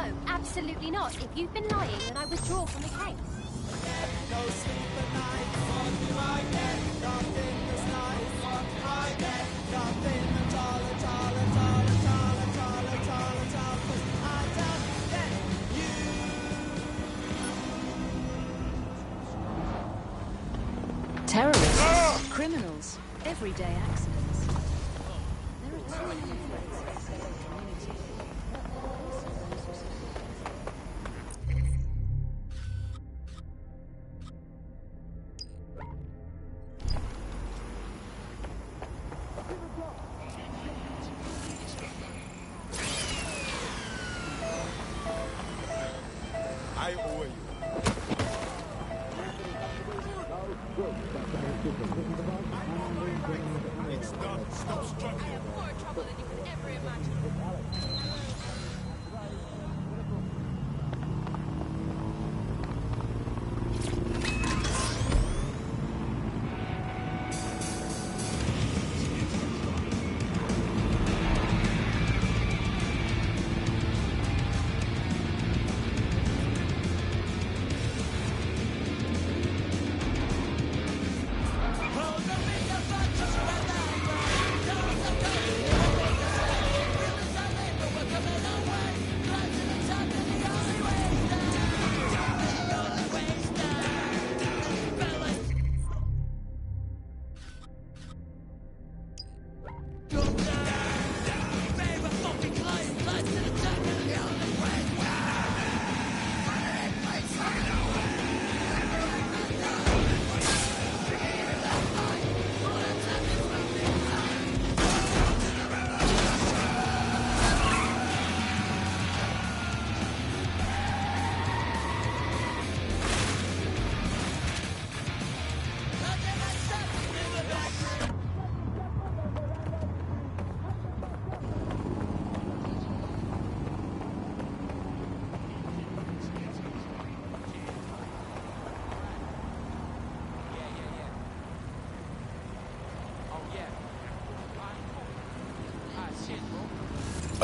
No, absolutely not. If you've been lying, then I withdraw from the case. No sleep at night, what do I get? Nothing that's nice, what I get? Nothing at all, at all, at all, at all, at all, at all, at all, 'cause I don't get you. Terrorists, criminals, everyday accidents. There are too many threats facing the community. I owe you. Stop struggling. I have more trouble than you could ever imagine.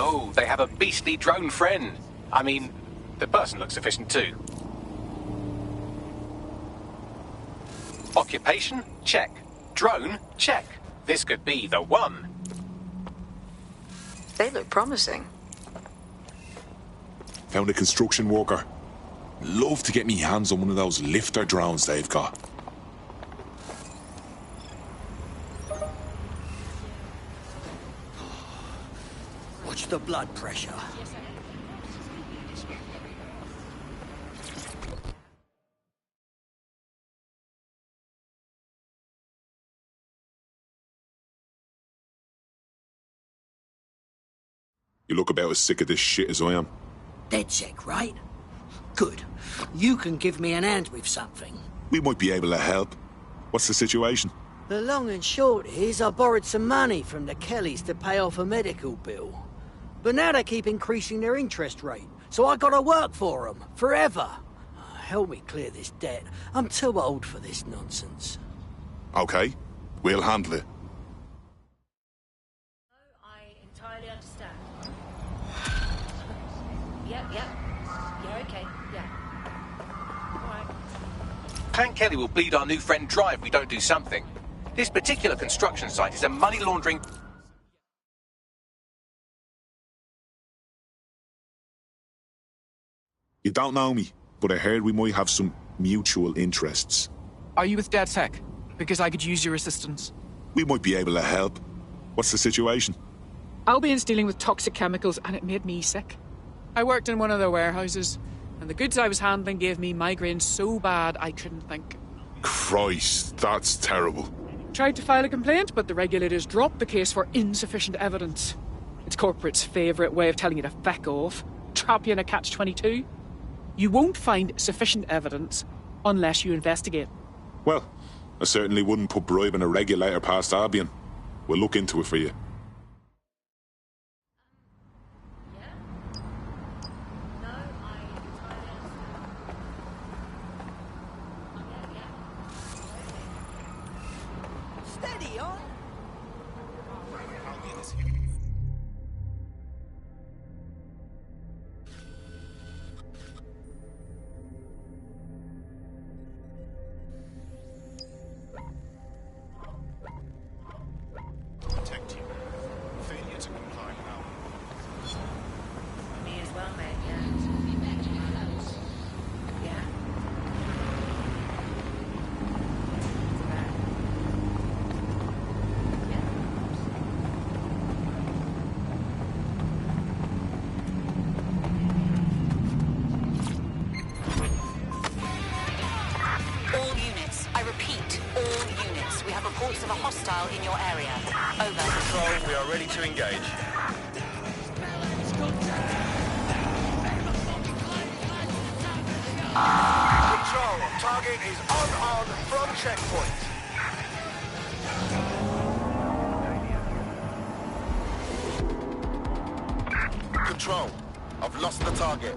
Oh, they have a beastly drone friend. I mean, the person looks efficient too. Occupation? Check. Drone? Check. This could be the one. They look promising. Found a construction worker. Love to get me hands on one of those lifter drones they've got. Watch the blood pressure. You look about as sick of this shit as I am. Dead sick, right? Good. You can give me an hand with something. We might be able to help. What's the situation? The long and short is I borrowed some money from the Kellys to pay off a medical bill. But now they keep increasing their interest rate, so I gotta work for them, forever. Help me clear this debt. I'm too old for this nonsense. Okay, we'll handle it. I entirely understand. Yeah, okay, yeah. Alright. Hank Kelly will bleed our new friend dry if we don't do something. This particular construction site is a money laundering... You don't know me, but I heard we might have some mutual interests. Are you with DedTech? Because I could use your assistance. We might be able to help. What's the situation? Albion's dealing with toxic chemicals and it made me sick. I worked in one of their warehouses, and the goods I was handling gave me migraines so bad I couldn't think. Christ, that's terrible. Tried to file a complaint, but the regulators dropped the case for insufficient evidence. It's corporate's favourite way of telling you to feck off. Trap you in a catch-22. You won't find sufficient evidence unless you investigate. Well, I certainly wouldn't put bribing a regulator past Albion. We'll look into it for you. Steady on! hostile in your area. Over. Control, we are ready to engage. Control, target is on from checkpoint. Control, I've lost the target.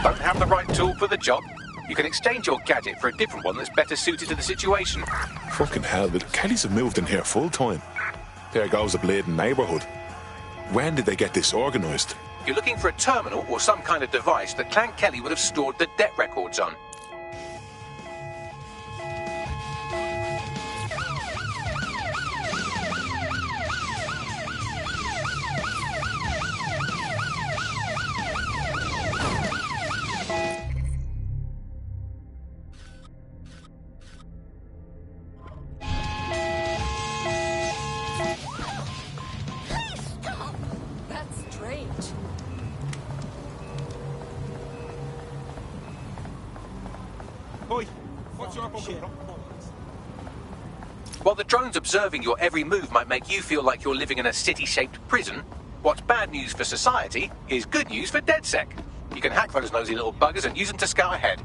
Don't have the right tool for the job? You can exchange your gadget for a different one that's better suited to the situation. Fucking hell, the Kellys have moved in here full time. There goes a bleeding neighbourhood. When did they get this organised? You're looking for a terminal or some kind of device that Clan Kelly would have stored the debt records on. That's strange. Oi, what's your problem? While the drones observing your every move might make you feel like you're living in a city-shaped prison, what's bad news for society is good news for DedSec. You can hack those nosy little buggers and use them to scout ahead.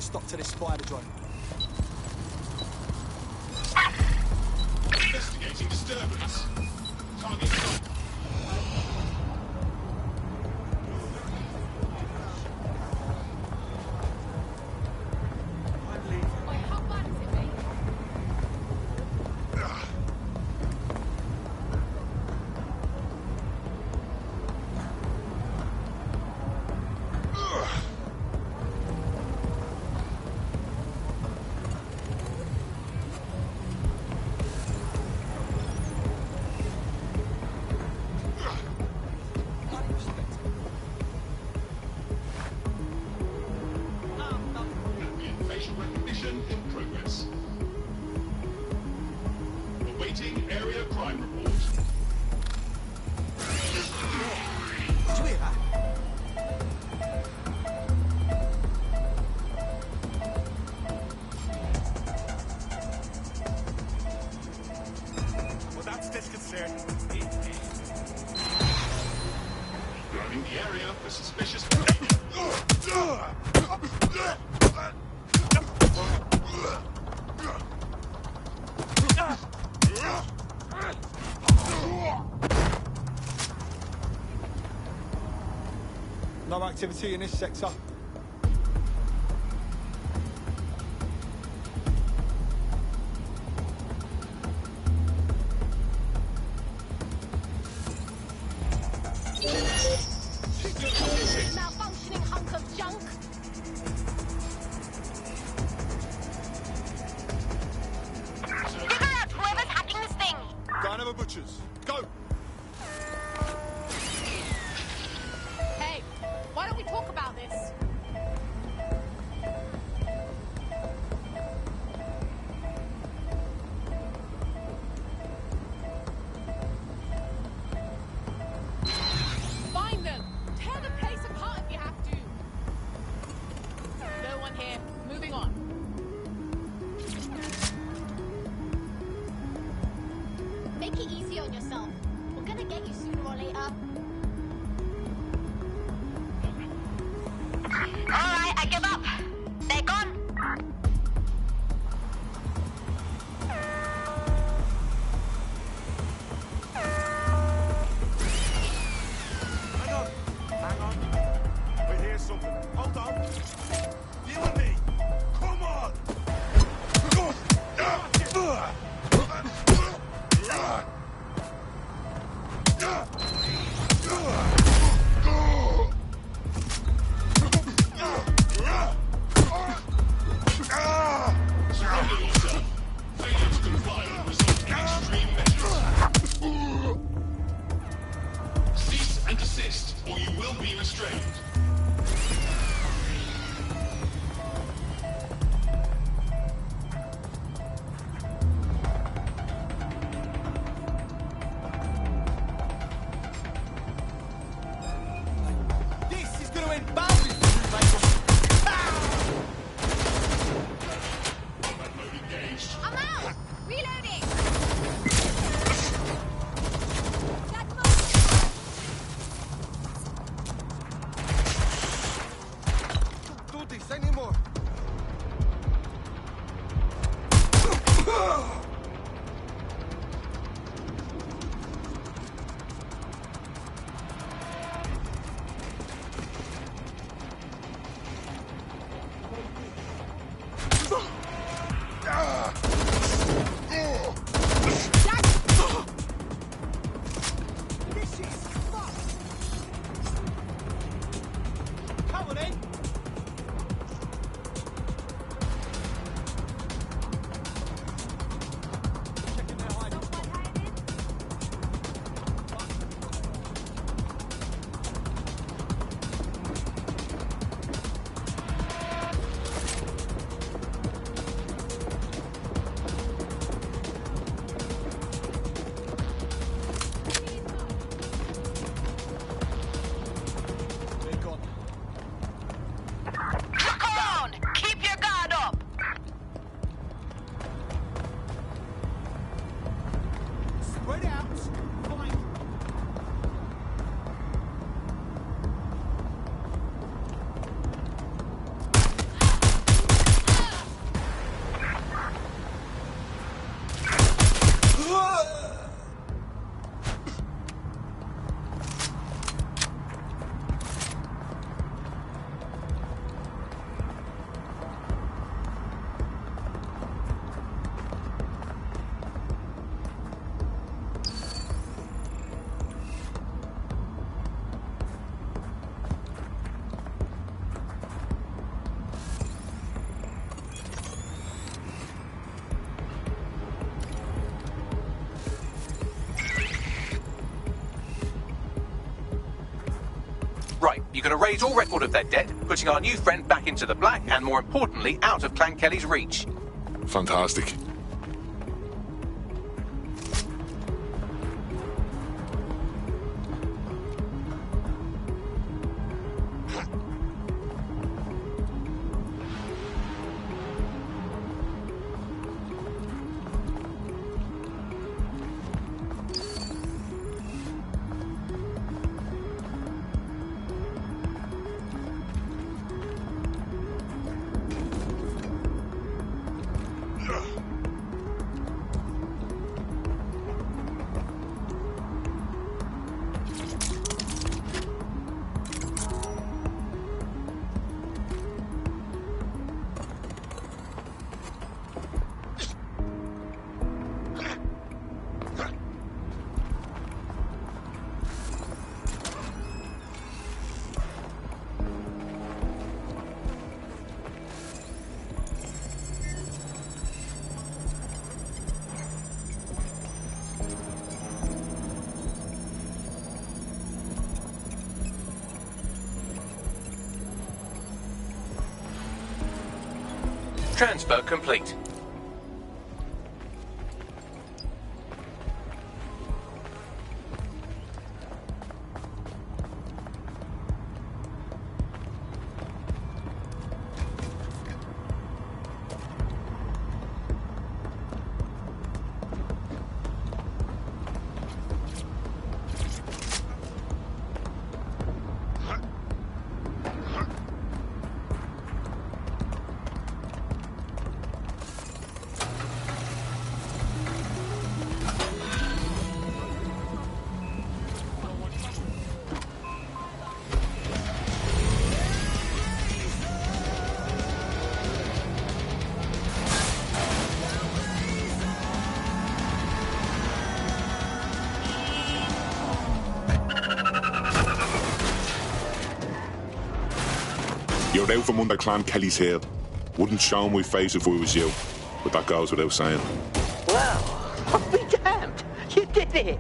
a stop to this spider drone. Investigating disturbance. Target stop. Wait, how bad is it, mate? Facial recognition in progress. Awaiting area crime report. Did you hear that? Well, that's disconcerting. Running the area for suspicious. No activity in this sector. Malfunctioning hunk of junk. Figure out whoever's hacking this thing. Go and have a butcher's. Go! Hey, why don't we talk about this? Find them! Tear the place apart if you have to! No one here. Moving on. Make it easy on yourself. We're gonna get you sooner or later. Alright, I give up. They're gone. Hang on. We hear something. Hold on. You and me. Come on. Surrender yourself. Failure to comply will result in extreme measures. Cease and desist, or you will be restrained. This is gonna end badly for you, mate. Combat mode engaged. I'm out! Reloading! That's You can erase all record of their debt, putting our new friend back into the black and, more importantly, out of Clan Kelly's reach. Fantastic. Transfer complete. You're out from under Clan Kelly's heel. Wouldn't show my face if I was you, but that goes without saying. Well, I'll be damned. You did it.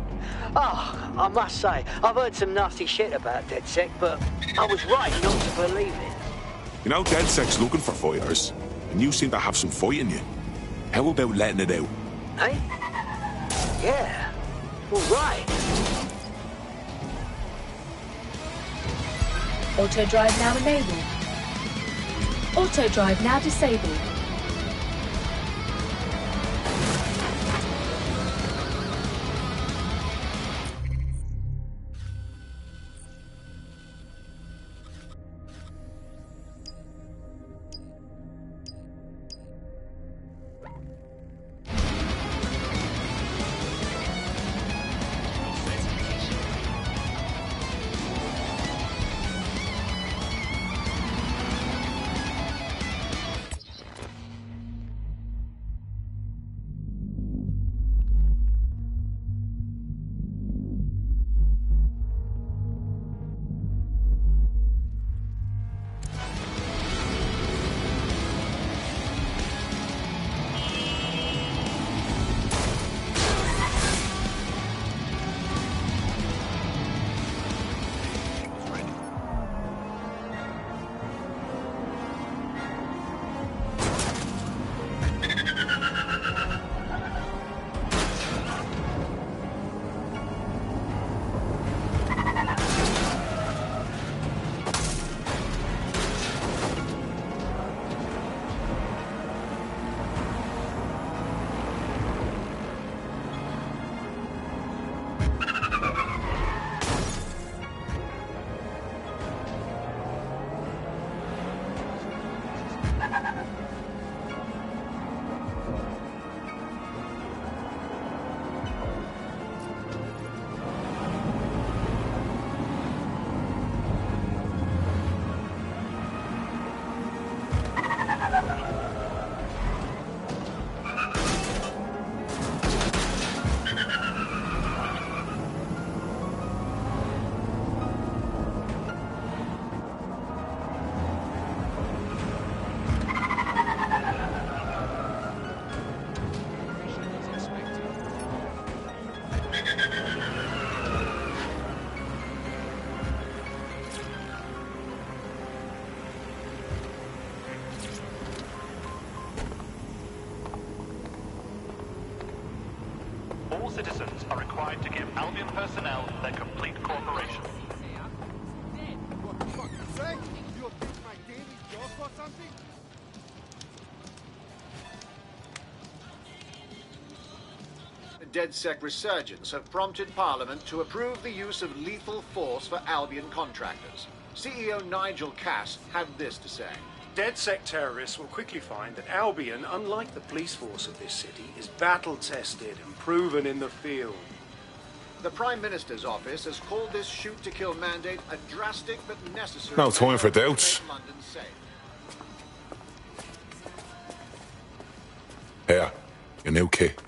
Oh, I must say, I've heard some nasty shit about DedSec, but I was right not to believe it. You know, DedSec's looking for fighters, and you seem to have some fight in you. How about letting it out? Eh? Yeah. All right. Auto drive now enabled. Auto drive now disabled. all citizens are required to give Albion personnel their complete cooperation. What the fuck you say? You abuse my daily job or something? DedSec resurgence have prompted Parliament to approve the use of lethal force for Albion contractors. CEO Nigel Cass had this to say. DedSec terrorists will quickly find that Albion, unlike the police force of this city, is battle-tested and proven in the field. The Prime Minister's office has called this shoot-to-kill mandate a drastic but necessary... No time for doubts. to make London safe. Here, your new kit.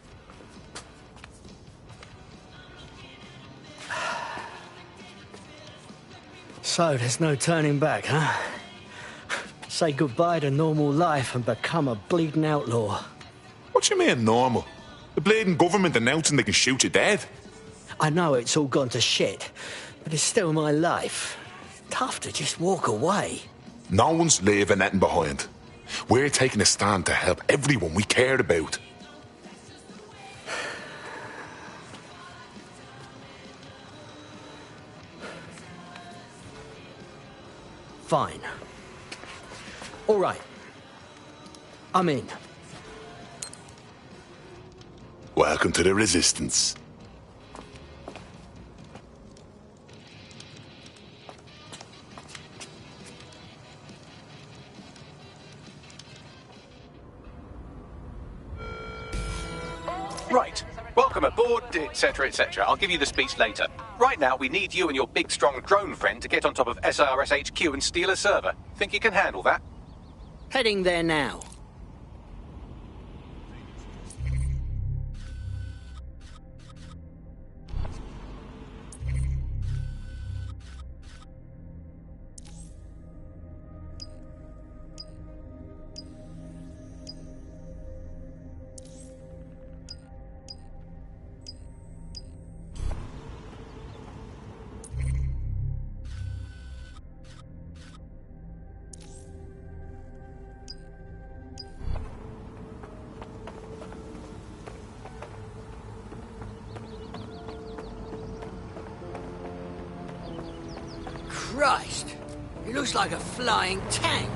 So there's no turning back, huh? Say goodbye to normal life and become a bleeding outlaw. What you mean, normal? The bleeding government announcing they can shoot you dead? I know it's all gone to shit, but it's still my life. Tough to just walk away. No one's leaving anything behind. We're taking a stand to help everyone we cared about. Fine. All right. I'm in. Welcome to the Resistance. Right. Welcome aboard, etc., etc. I'll give you the speech later. Right now, we need you and your big, strong drone friend to get on top of SRS HQ and steal a server. Think you can handle that? Heading there now. Christ! He looks like a flying tank.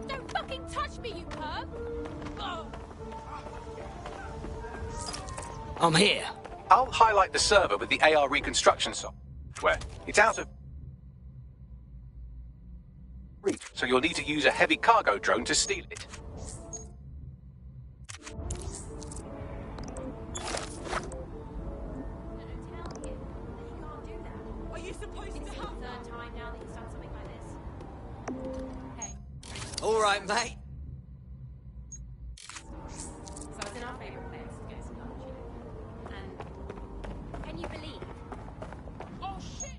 Don't fucking touch me, you perv! Oh. I'm here. I'll highlight the server with the AR reconstruction software. It's out of reach, so you'll need to use a heavy cargo drone to steal it. Are you supposed to have third time now that he's done something like this? Hey. All right, mate. So it's in our favourite place to get some lunch, you know. And can you believe? Oh shit!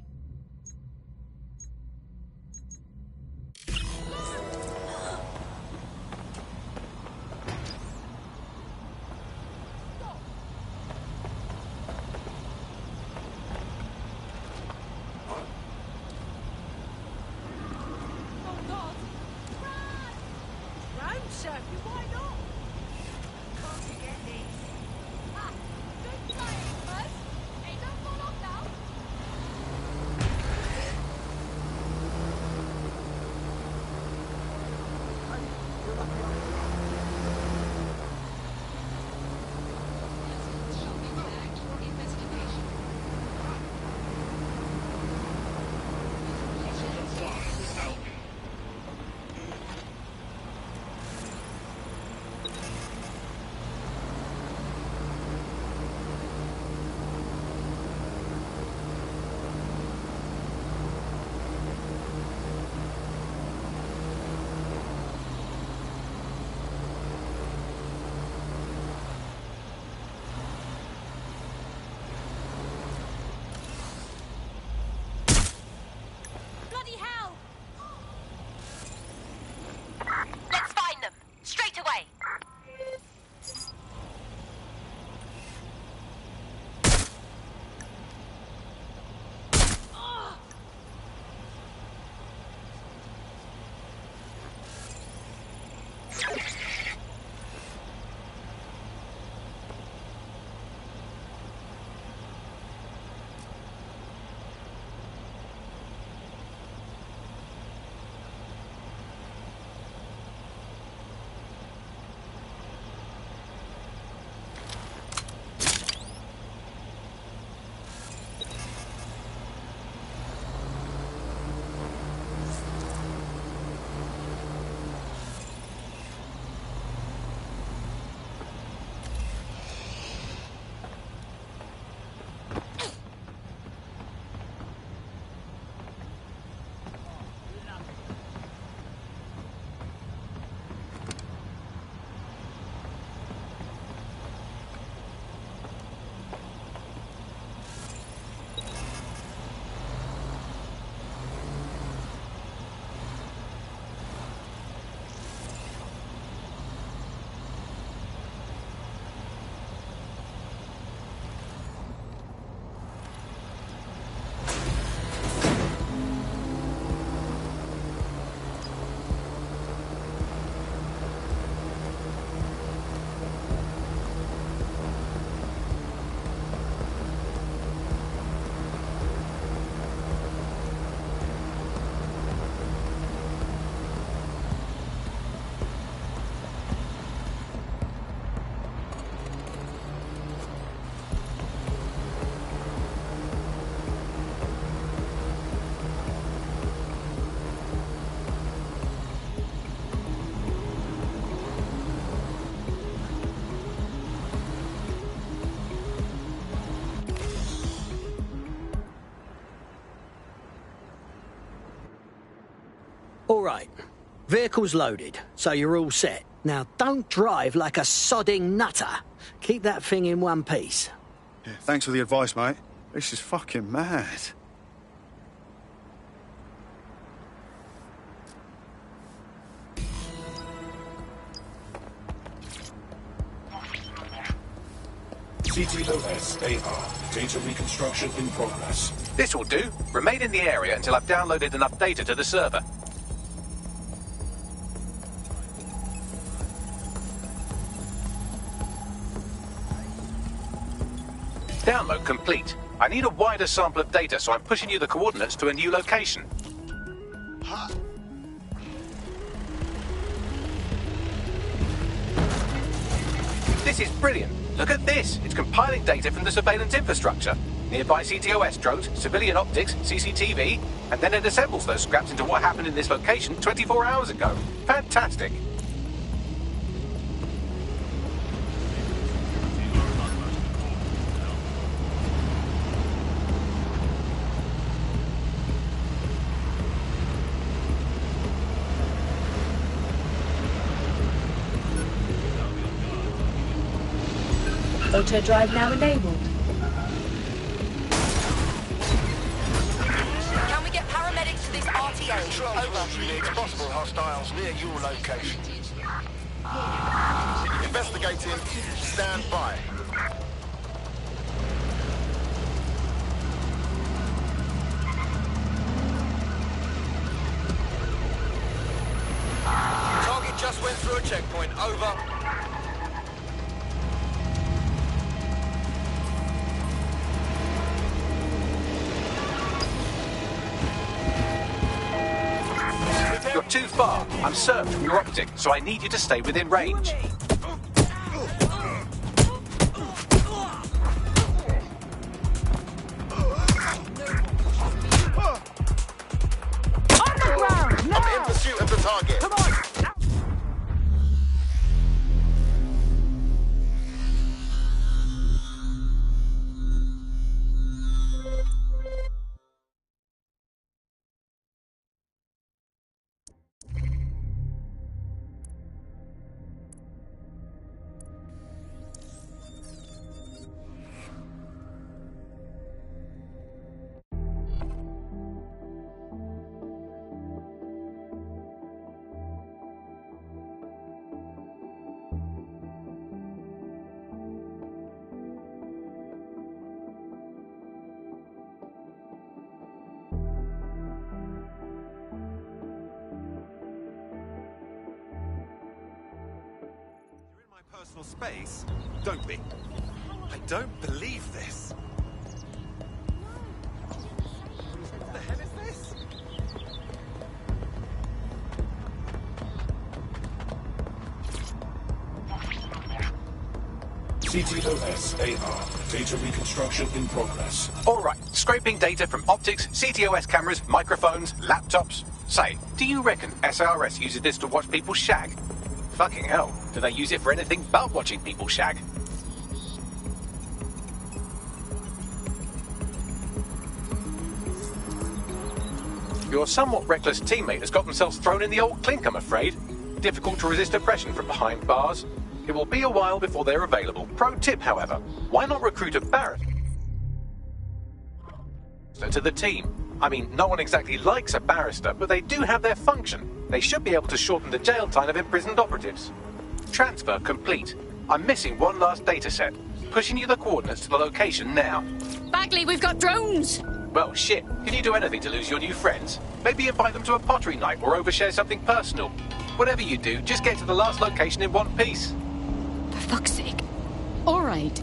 right. Vehicle's loaded, so you're all set. Now, don't drive like a sodding nutter. Keep that thing in one piece. Yeah, thanks for the advice, mate. This is fucking mad. CTOS-AR. Data reconstruction in progress. This will do. Remain in the area until I've downloaded enough data to the server. Download complete. I need a wider sample of data, so I'm pushing you the coordinates to a new location. This is brilliant. Look at this. It's compiling data from the surveillance infrastructure. Nearby CTOS drones, civilian optics, CCTV, and then it assembles those scraps into what happened in this location 24 hours ago. Fantastic. Auto drive now enabled. Can we get paramedics to this RTA? Over. Units, possible hostiles near your location. Investigating. Stand by. Target just went through a checkpoint. Over. You're too far. I'm served from your optic, so I need you to stay within range. I'm in pursuit of the target. Come on! Personal space? Don't be. I don't believe this. What the hell is this? CTOS-AR. Data reconstruction in progress. All right, scraping data from optics, CTOS cameras, microphones, laptops. Say, do you reckon SRS uses this to watch people shag? Fucking hell, do they use it for anything but watching people shag? Your somewhat reckless teammate has got themselves thrown in the old clink, I'm afraid. Difficult to resist oppression from behind bars. It will be a while before they're available. Pro tip, however, why not recruit a barrister to the team? I mean, no one exactly likes a barrister, but they do have their function. They should be able to shorten the jail time of imprisoned operatives. Transfer complete. I'm missing one last data set. Pushing you the coordinates to the location now. Bagley, we've got drones! Well, shit. Can you do anything to lose your new friends? Maybe invite them to a pottery night or overshare something personal. Whatever you do, just get to the last location in one piece. For fuck's sake. All right.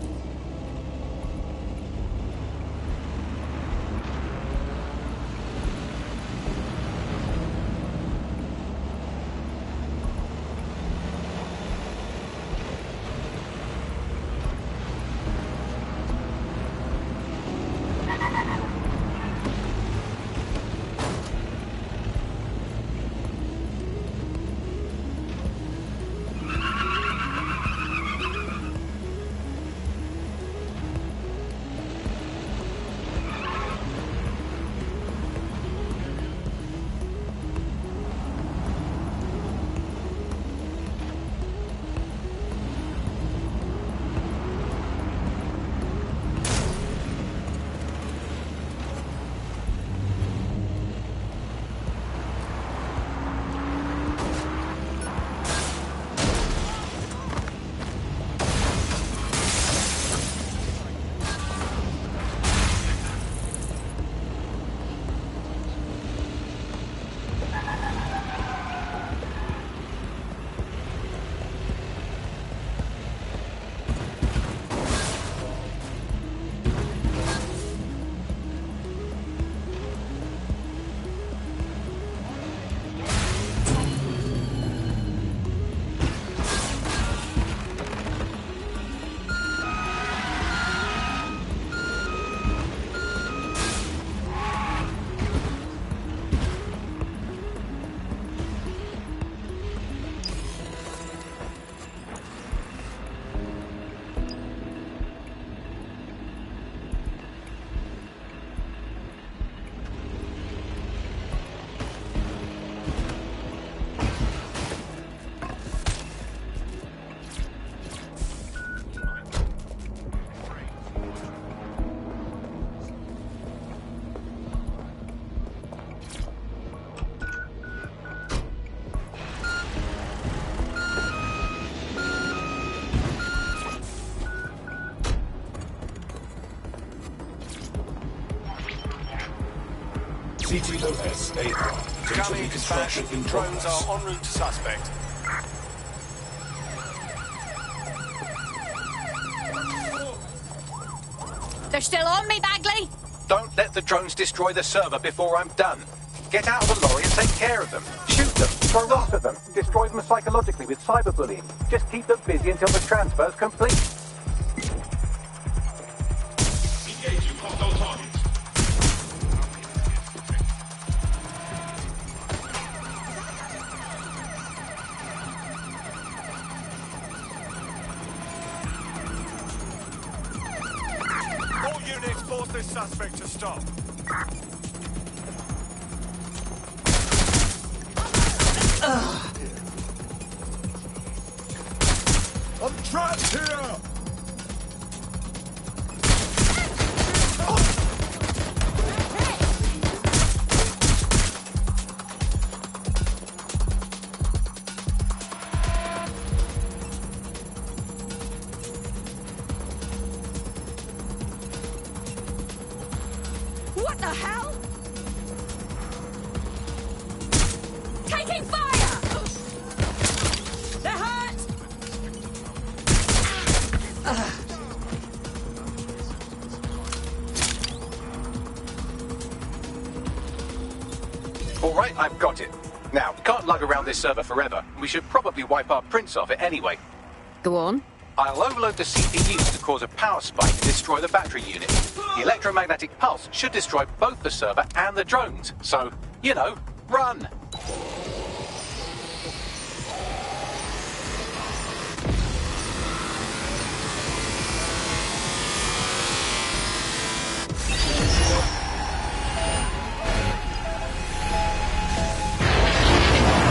C3OS AR. Data Gummy, reconstruction in drones progress. are en route to suspect. They're still on me, Bagley! Don't let the drones destroy the server before I'm done. Get out of the lorry and take care of them. Shoot them, throw rocks at them, destroy them psychologically with cyberbullying. Just keep them busy until the transfer's complete. Engaging hostile targets. All units force this suspect to stop. I'm trapped here! What the hell? Taking fire! They're hurt! All right, I've got it. Now, we can't lug around this server forever. We should probably wipe our prints off it anyway. Go on. I'll overload the CPUs to cause a power spike and destroy the battery unit. The electromagnetic pulse should destroy both the server and the drones. So, you know, run!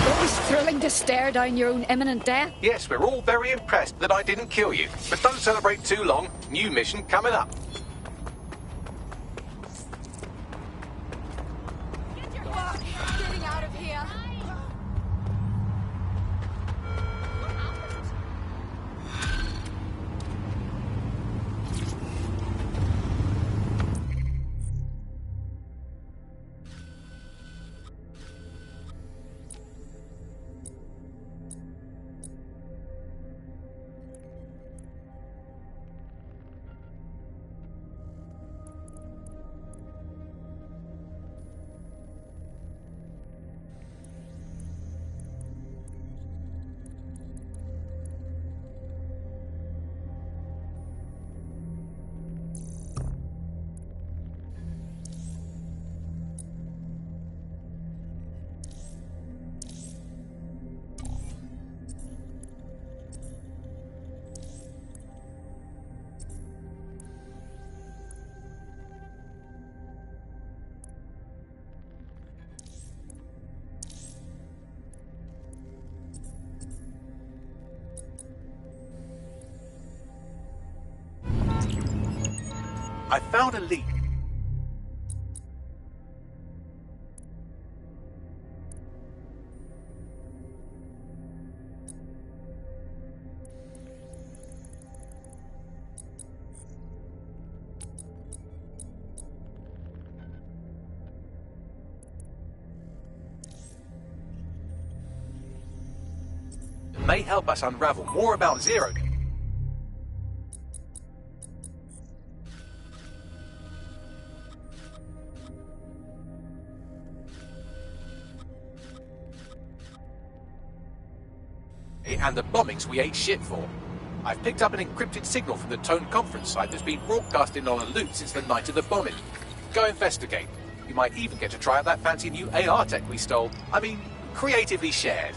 Always thrilling to stare down your own imminent death. Yes, we're all very impressed that I didn't kill you. But don't celebrate too long. New mission coming up. Getting out of here. I found a leak. It may help us unravel more about Zero. And the bombings we ate shit for. I've picked up an encrypted signal from the Tone conference site that's been broadcasting on a loop since the night of the bombing. Go investigate. You might even get to try out that fancy new AR tech we stole. I mean, creatively shared.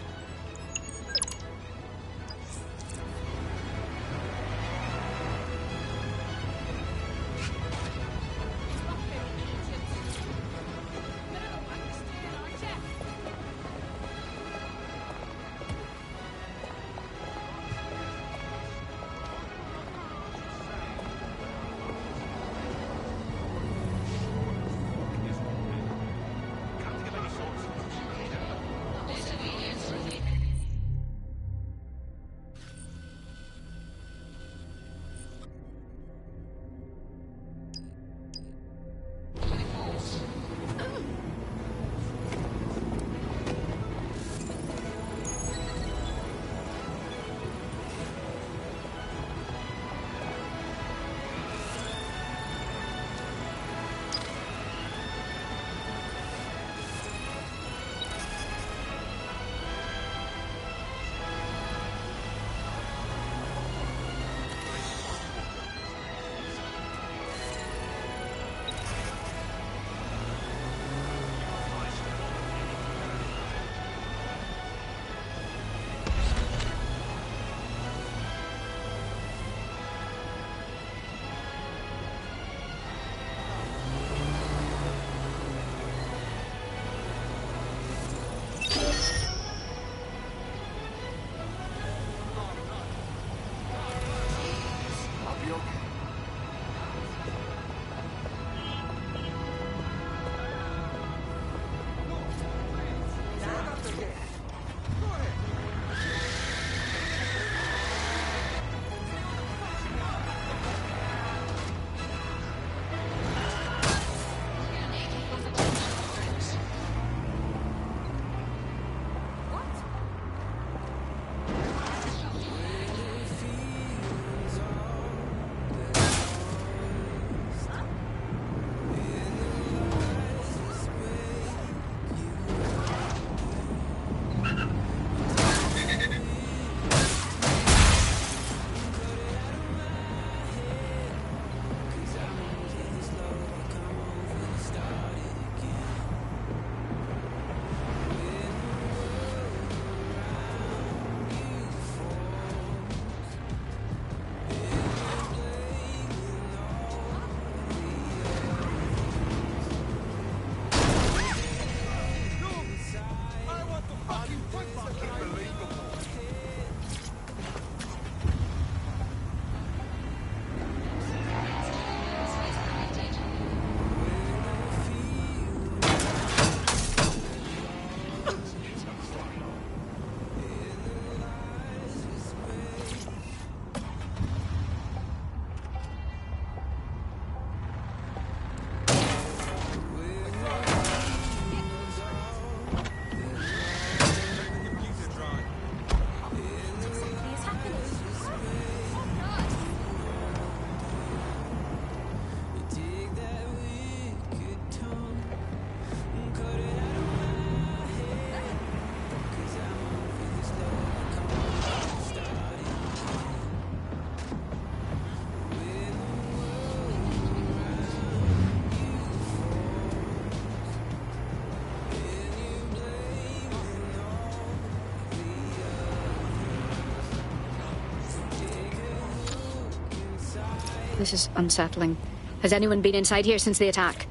This is unsettling. Has anyone been inside here since the attack?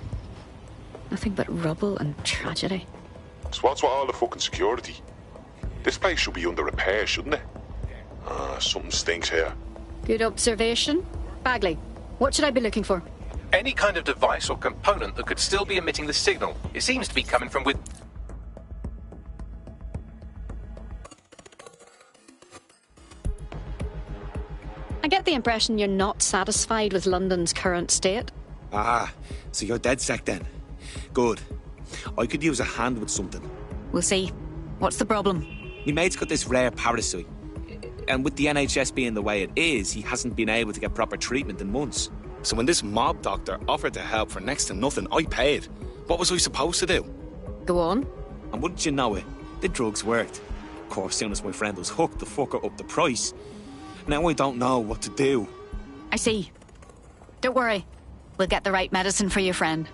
Nothing but rubble and tragedy. So what's with all the fucking security? This place should be under repair, shouldn't it? Something stinks here. Good observation. Bagley, what should I be looking for? Any kind of device or component that could still be emitting the signal. It seems to be coming from with... I get the impression you're not satisfied with London's current state. Ah, so you're dead set then. Good. I could use a hand with something. We'll see. What's the problem? My mate's got this rare parasite. And with the NHS being the way it is, he hasn't been able to get proper treatment in months. So when this mob doctor offered to help for next to nothing, I paid. What was I supposed to do? Go on. And wouldn't you know it, the drugs worked. Of course, soon as my friend was hooked, the fucker upped the price. Now I don't know what to do. I see. Don't worry. We'll get the right medicine for your friend.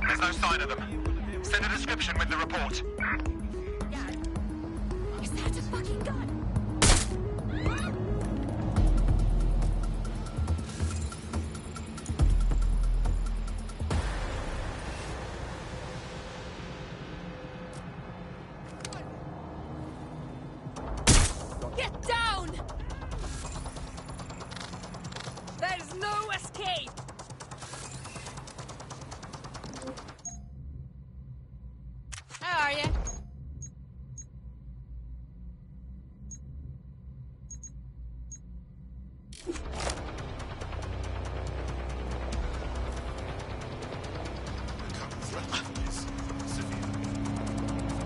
There's no sign of them. Send a description with the report. Is that a fucking gun? Get down! There's no escape! How are you?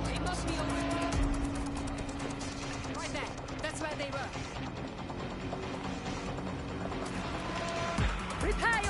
They must be over there. Right there. That's where they were. Prepare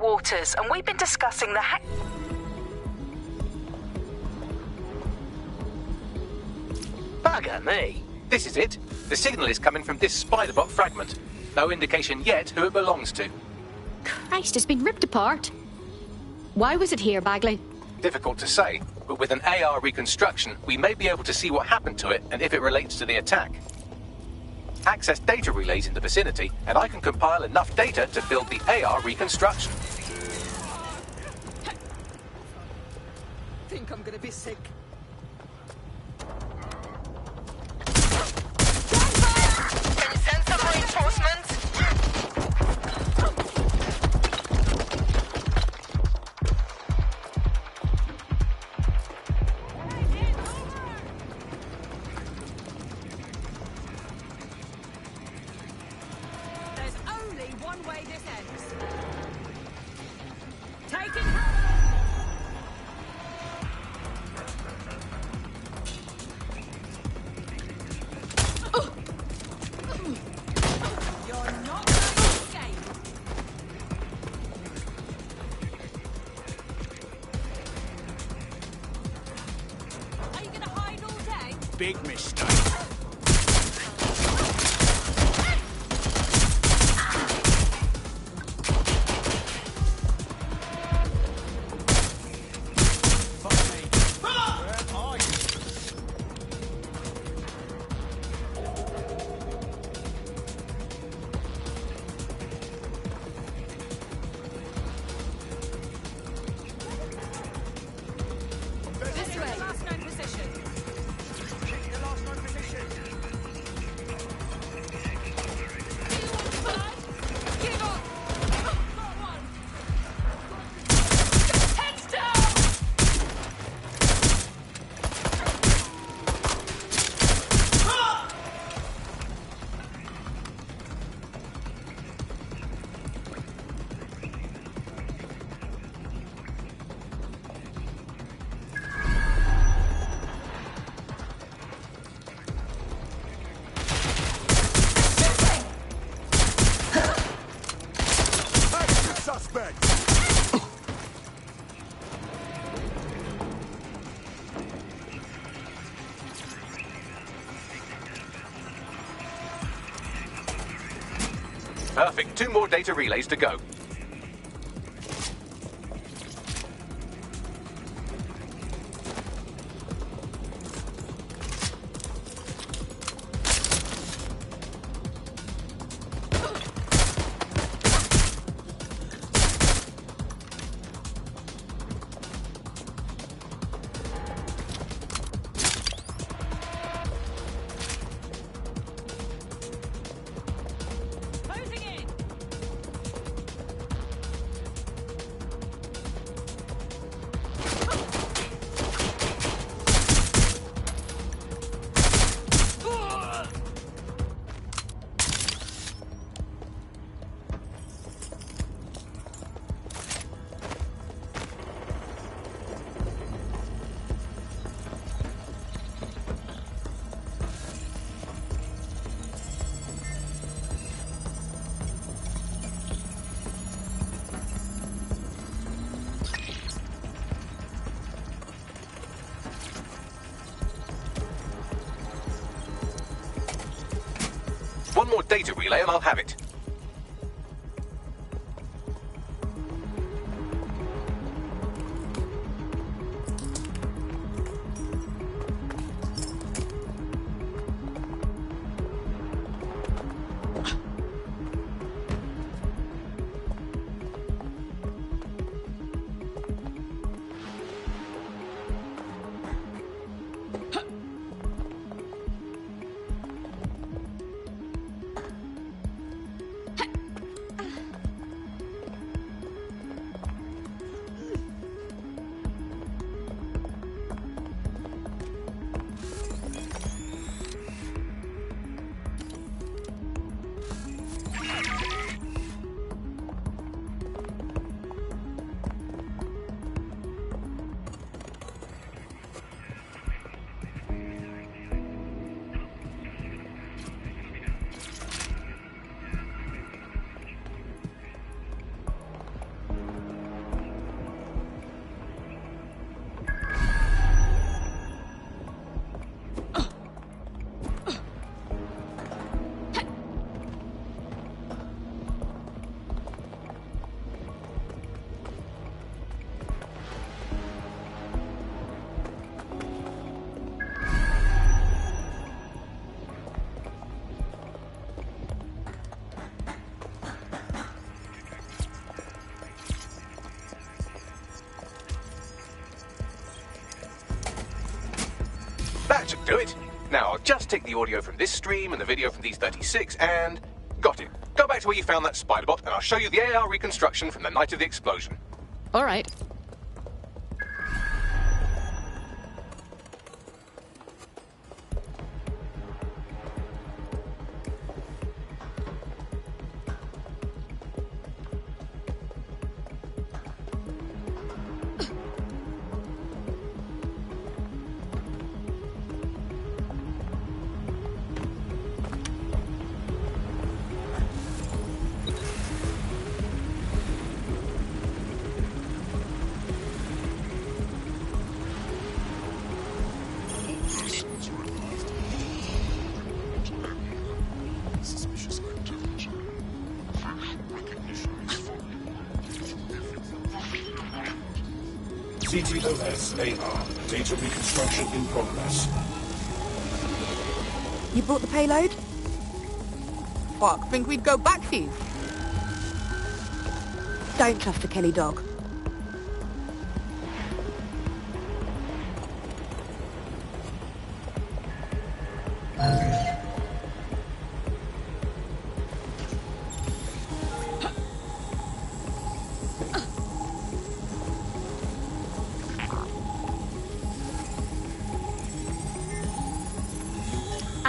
quarters, and we've been discussing the Bugger me. This is it. The signal is coming from this Spiderbot fragment. No indication yet who it belongs to. Christ, it's been ripped apart. Why was it here, Bagley? Difficult to say, but with an AR reconstruction, we may be able to see what happened to it and if it relates to the attack. Access data relays in the vicinity, and I can compile enough data to build the AR reconstruction. Think I'm gonna be sick. Can you send some reinforcements? There's only one way this ends. Take it. You're not going to escape. Are you going to hide all day? Big mistake. This way. Last known position. The last known position. Give up. Got one. Heads down. Active suspect. Perfect. 2 more data relays to go. Closing in. One more data relay and I'll have it. do it. Now, I'll just take the audio from this stream and the video from these 36 and... Got it. Go back to where you found that spider bot and I'll show you the AR reconstruction from the night of the explosion. All right. CTOS AR. Data reconstruction in progress. You brought the payload? Fuck, think we'd go back for you? Don't trust the Kelly dog.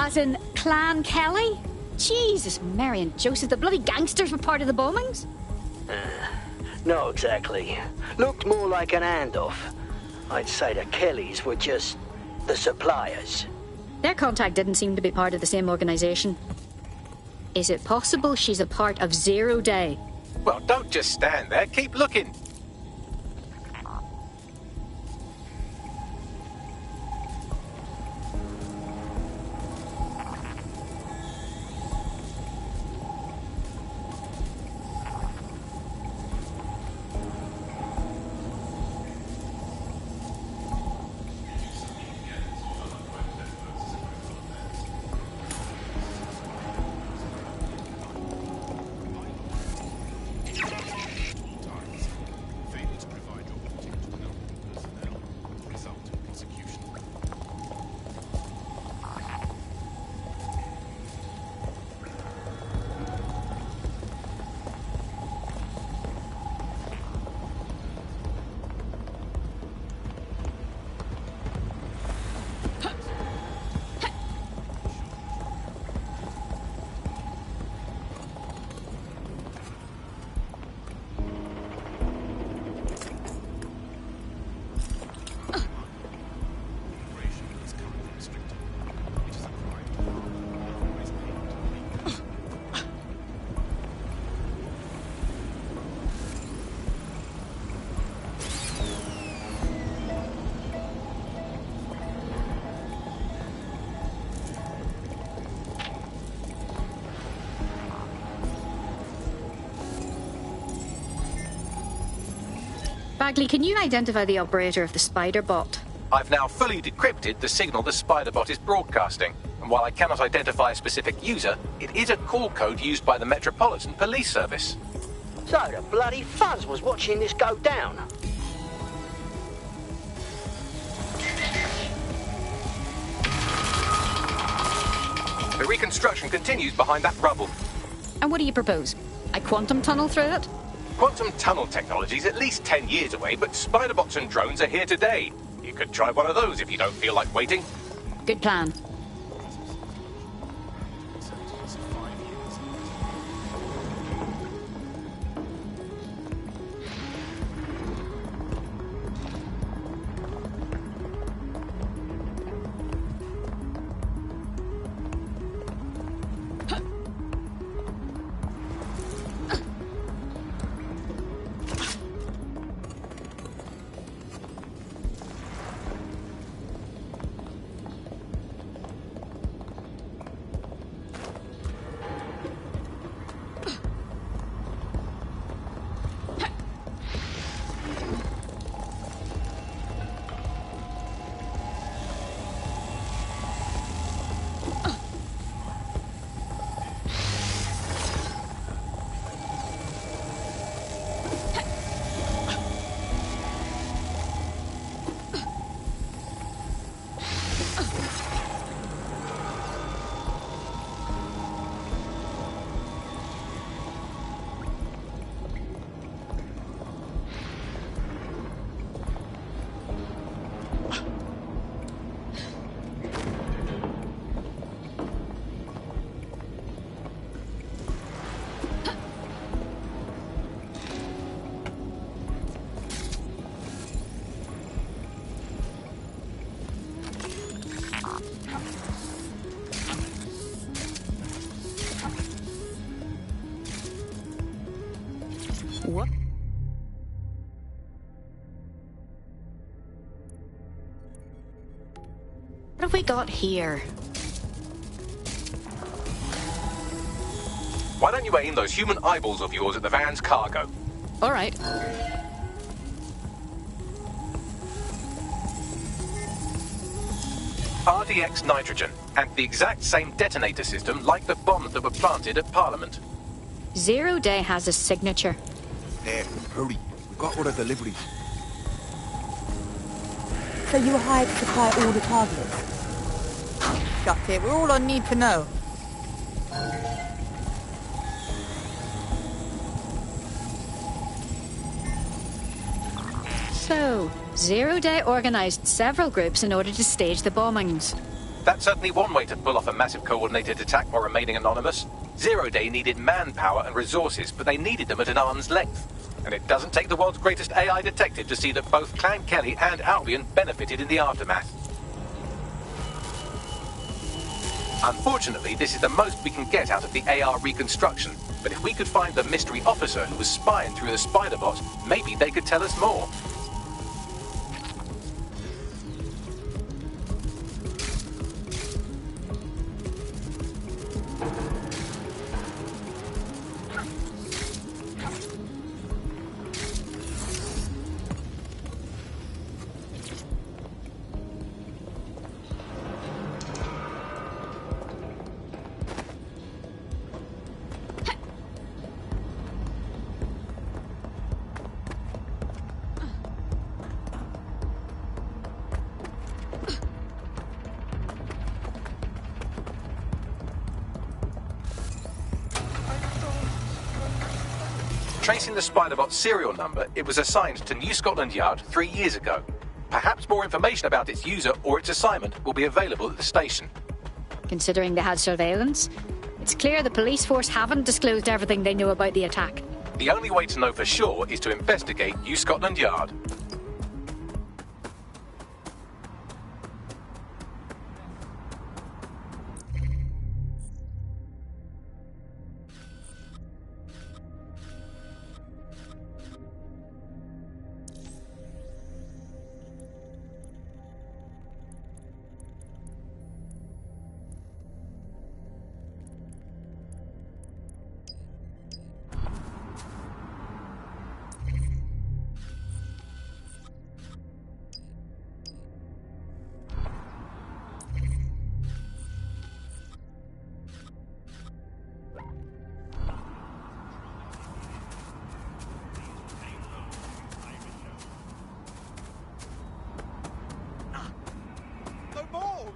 As in Clan Kelly? Jesus, Mary and Joseph, the bloody gangsters were part of the bombings? Not exactly. Looked more like an handoff. I'd say the Kellys were just the suppliers. Their contact didn't seem to be part of the same organisation. Is it possible she's a part of Zero Day? Well, don't just stand there. Keep looking. Bagley, can you identify the operator of the spider bot? I've now fully decrypted the signal the spider bot is broadcasting. And while I cannot identify a specific user, it is a call code used by the Metropolitan Police Service. So the bloody fuzz was watching this go down. The reconstruction continues behind that rubble. And what do you propose? I quantum tunnel through it? Quantum tunnel technology is at least 10 years away, but spider bots and drones are here today. You could try one of those if you don't feel like waiting. Good plan. have we got here? Why don't you aim those human eyeballs of yours at the van's cargo? All right. RDX nitrogen, and the exact same detonator system like the bombs that were planted at Parliament. Zero Day has a signature. There, hurry. We've got other deliveries. So you were hired to supply all the targets? Got it. We're all I need to know. So, Zero Day organized several groups in order to stage the bombings. That's certainly one way to pull off a massive coordinated attack while remaining anonymous. Zero Day needed manpower and resources, but they needed them at an arm's length. And it doesn't take the world's greatest AI detective to see that both Clan Kelly and Albion benefited in the aftermath. Unfortunately, this is the most we can get out of the AR reconstruction, but if we could find the mystery officer who was spying through the spider bot, maybe they could tell us more. Tracing the Spiderbot's serial number, it was assigned to New Scotland Yard 3 years ago. Perhaps more information about its user or its assignment will be available at the station. Considering they had surveillance, it's clear the police force haven't disclosed everything they know about the attack. The only way to know for sure is to investigate New Scotland Yard.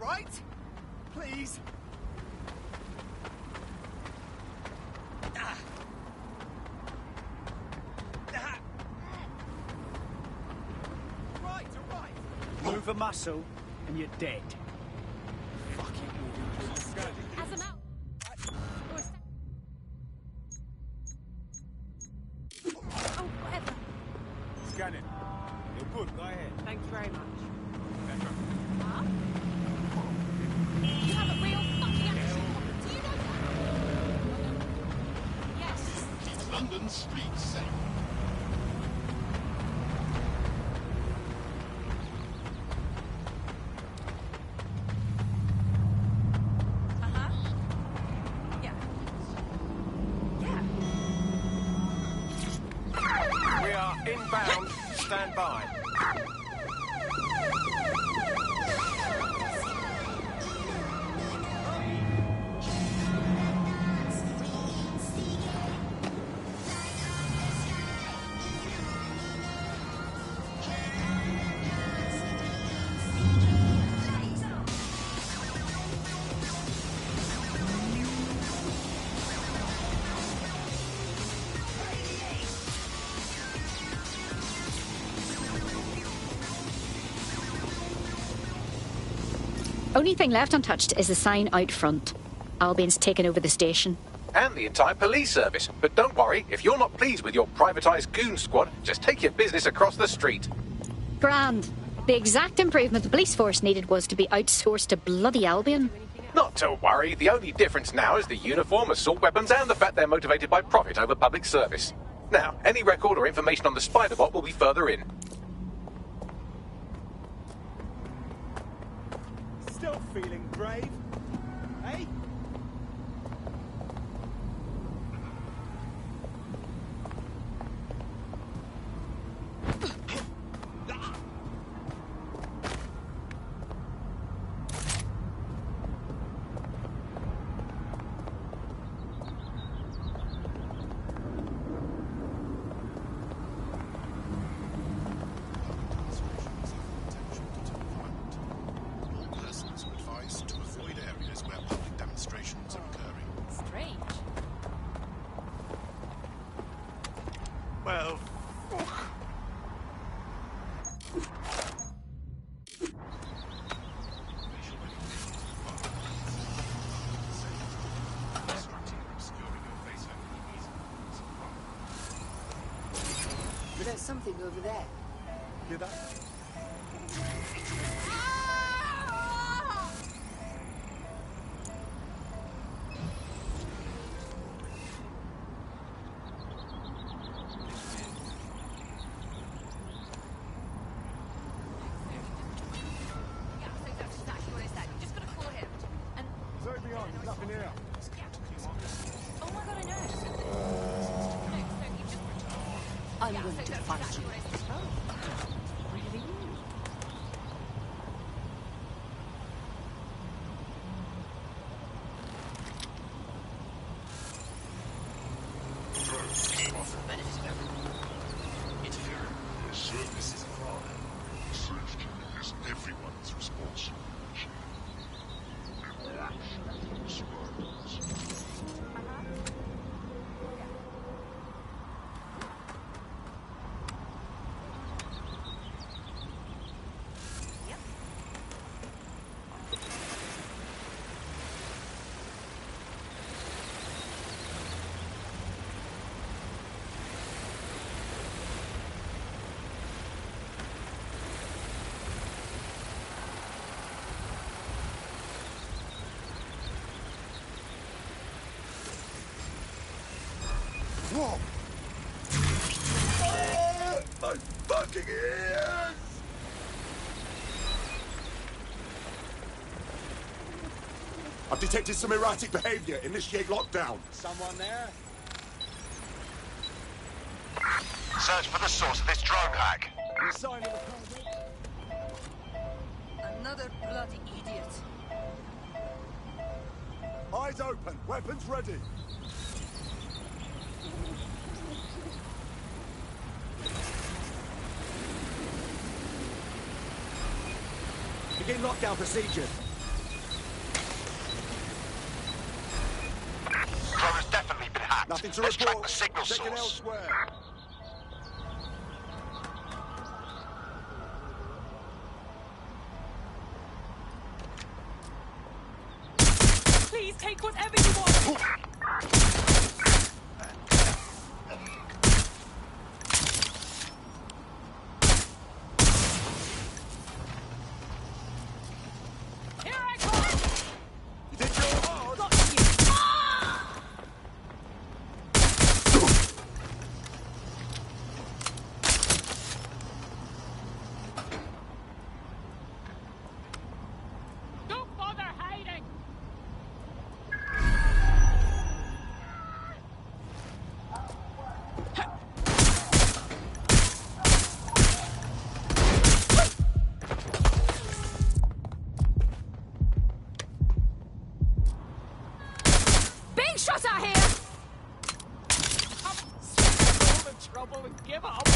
right? Please. Right, all right. Move a muscle and you're dead. As a Oh, whatever. Scan it. You're good, go ahead. Thank you very much. Huh? You have a real fucking action problem. Do you know that? Yes. It's London street safe. We are inbound. Stand by. Only thing left untouched is the sign out front. Albion's taken over the station. And the entire police service. But don't worry, if you're not pleased with your privatised goon squad, just take your business across the street. Grand. The exact improvement the police force needed was to be outsourced to bloody Albion. Not to worry, the only difference now is the uniform, assault weapons, and the fact they're motivated by profit over public service. Now, any record or information on the Spiderbot will be further in. Still Still feeling brave? Hey? Well, There's something over there. hear that? Nothing here. Oh my god, I know. I'm going to find you. Really? The service is fine. Safety is everyone's responsibility. Whoa! My fucking ears! I've detected some erratic behavior. Initiate lockdown. Someone there? Search for the source of this drone hack. Another bloody idiot. Eyes open. Weapons ready. Begin lockdown procedures. Drone has definitely been hacked. Nothing to Let's track report. the signal Checking source. elsewhere. Please take whatever you want. Here I come! You did your hard. Got you! Ah! Don't bother hiding! Being shot at here! I'm sick of all the trouble and give up.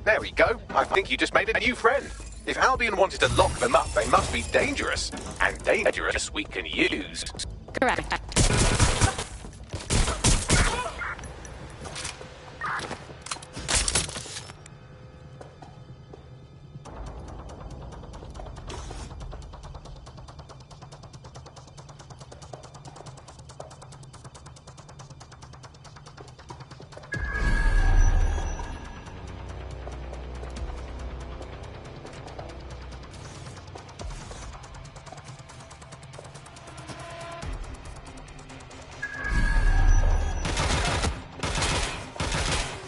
There we go. I think you just made a new friend. If Albion wanted to lock them up, they must be dangerous. And dangerous we can use. Correct.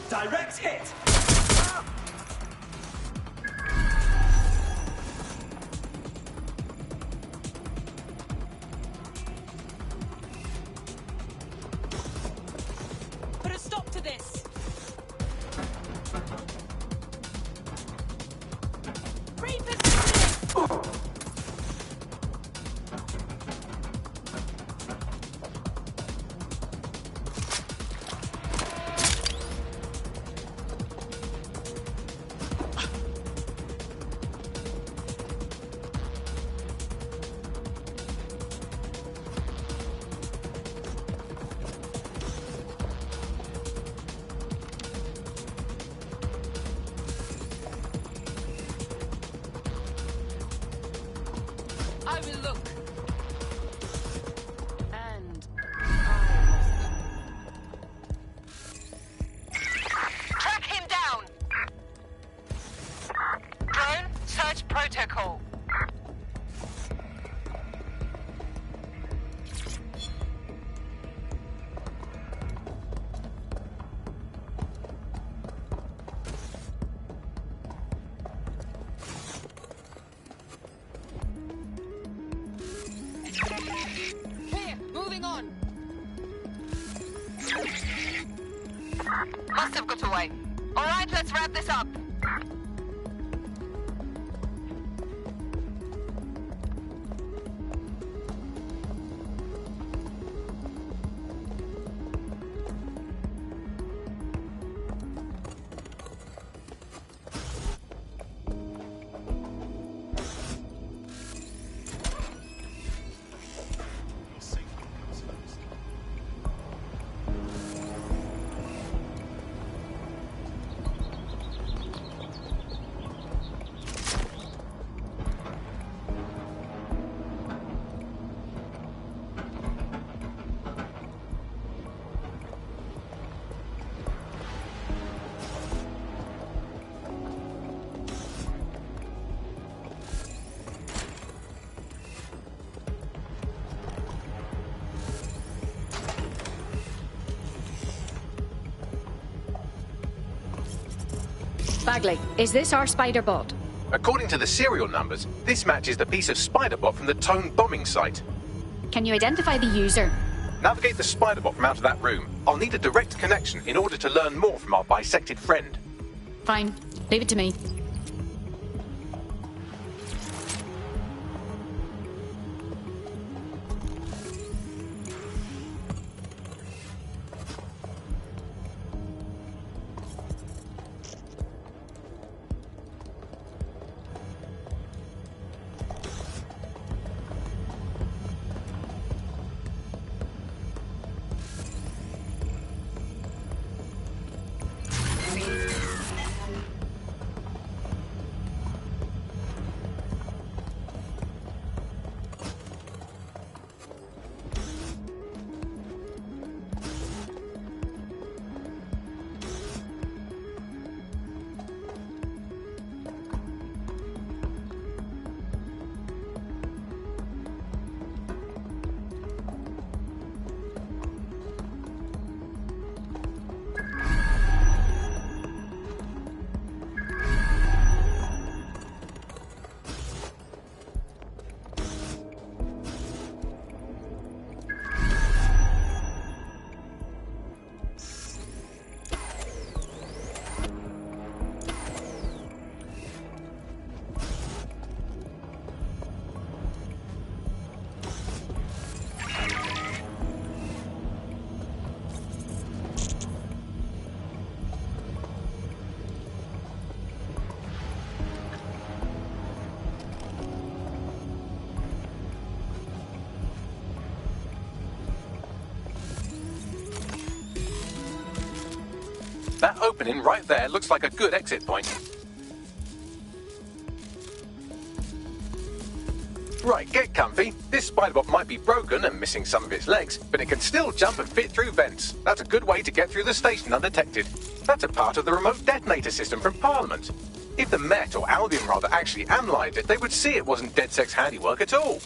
Direct hit! Put a stop to this! Reposition! I will look. And Track him down! Drone, search protocol. Clear, moving on. Must have got away. Alright, let's wrap this up. Bagley, is this our spider bot? According to the serial numbers, this matches the piece of spider bot from the Tone bombing site. Can you identify the user? Navigate the spider bot from out of that room. I'll need a direct connection in order to learn more from our bisected friend. Fine. Leave it to me. That opening right there looks like a good exit point. Right, get comfy. This spider-bot might be broken and missing some of its legs, but it can still jump and fit through vents. That's a good way to get through the station undetected. That's a part of the remote detonator system from Parliament. If the Met, or Albion rather, actually analysed it, they would see it wasn't DedSec's handiwork at all.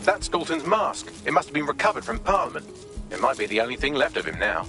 That's Dalton's mask. It must have been recovered from Parliament. It might be the only thing left of him now.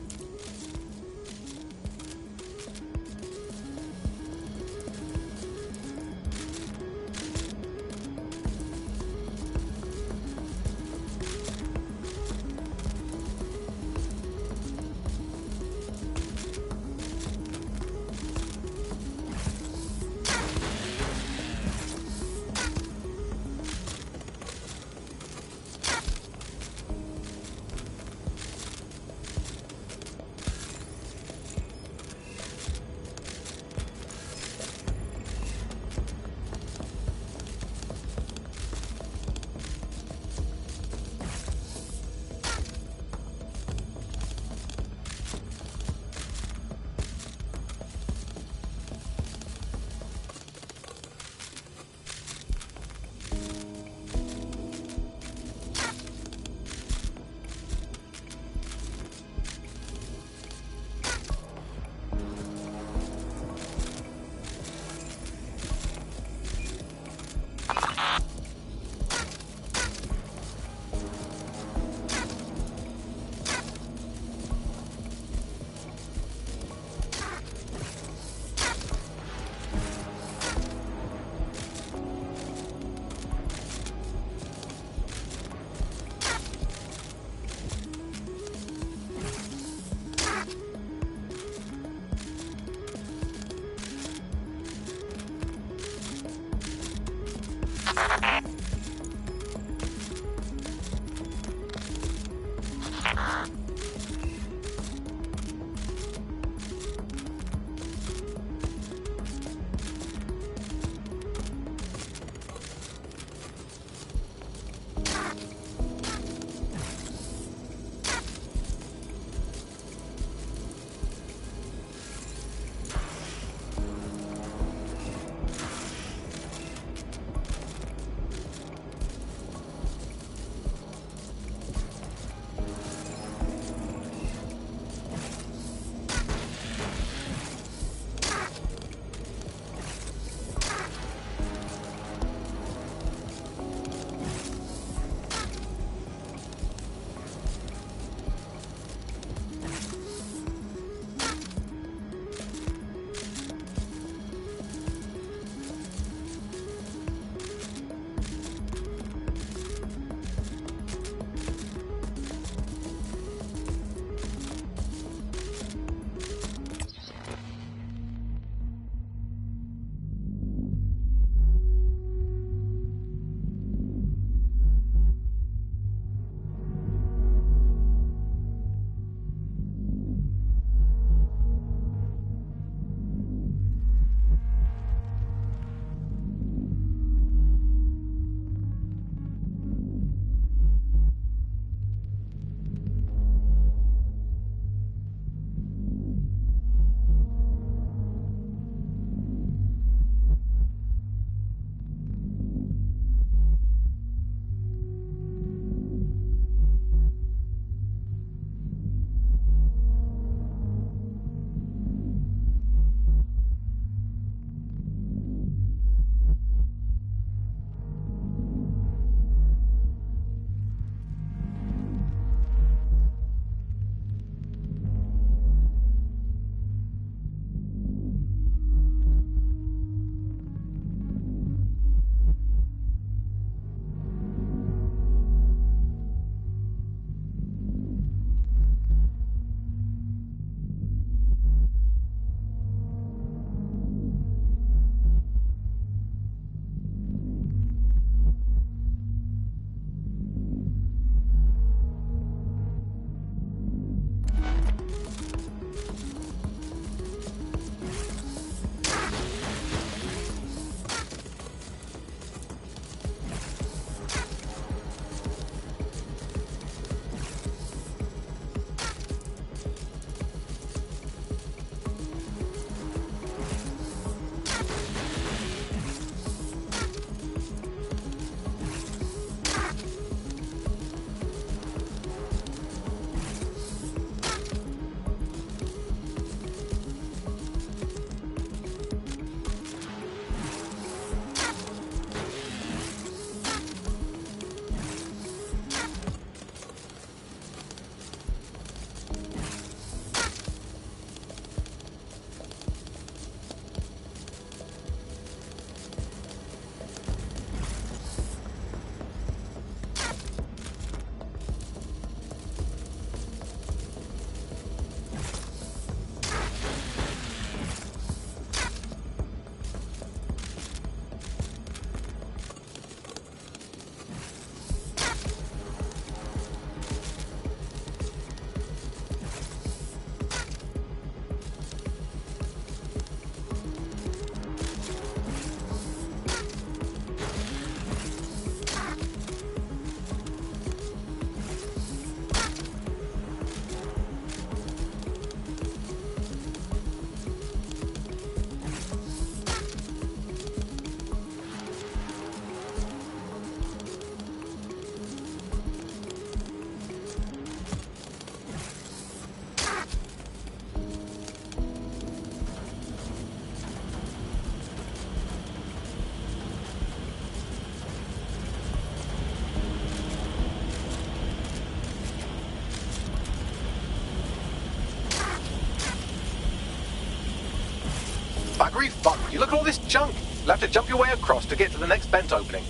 buggery fun. You look at all this junk. You'll have to jump your way across to get to the next vent opening.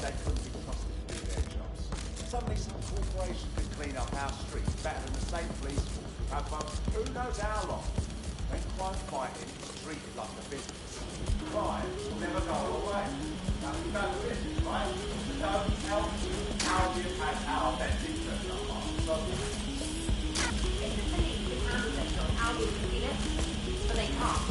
They couldn't be trusted to do their jobs. Suddenly some corporation can clean up our streets better than the state police force we've had for who knows how long. When crime fighting is treated like a business, crime will never go away. Now we go to business, right? We don't help Albion has our best interest at heart. So If the police could handle their job, Albion could be left. But they can't.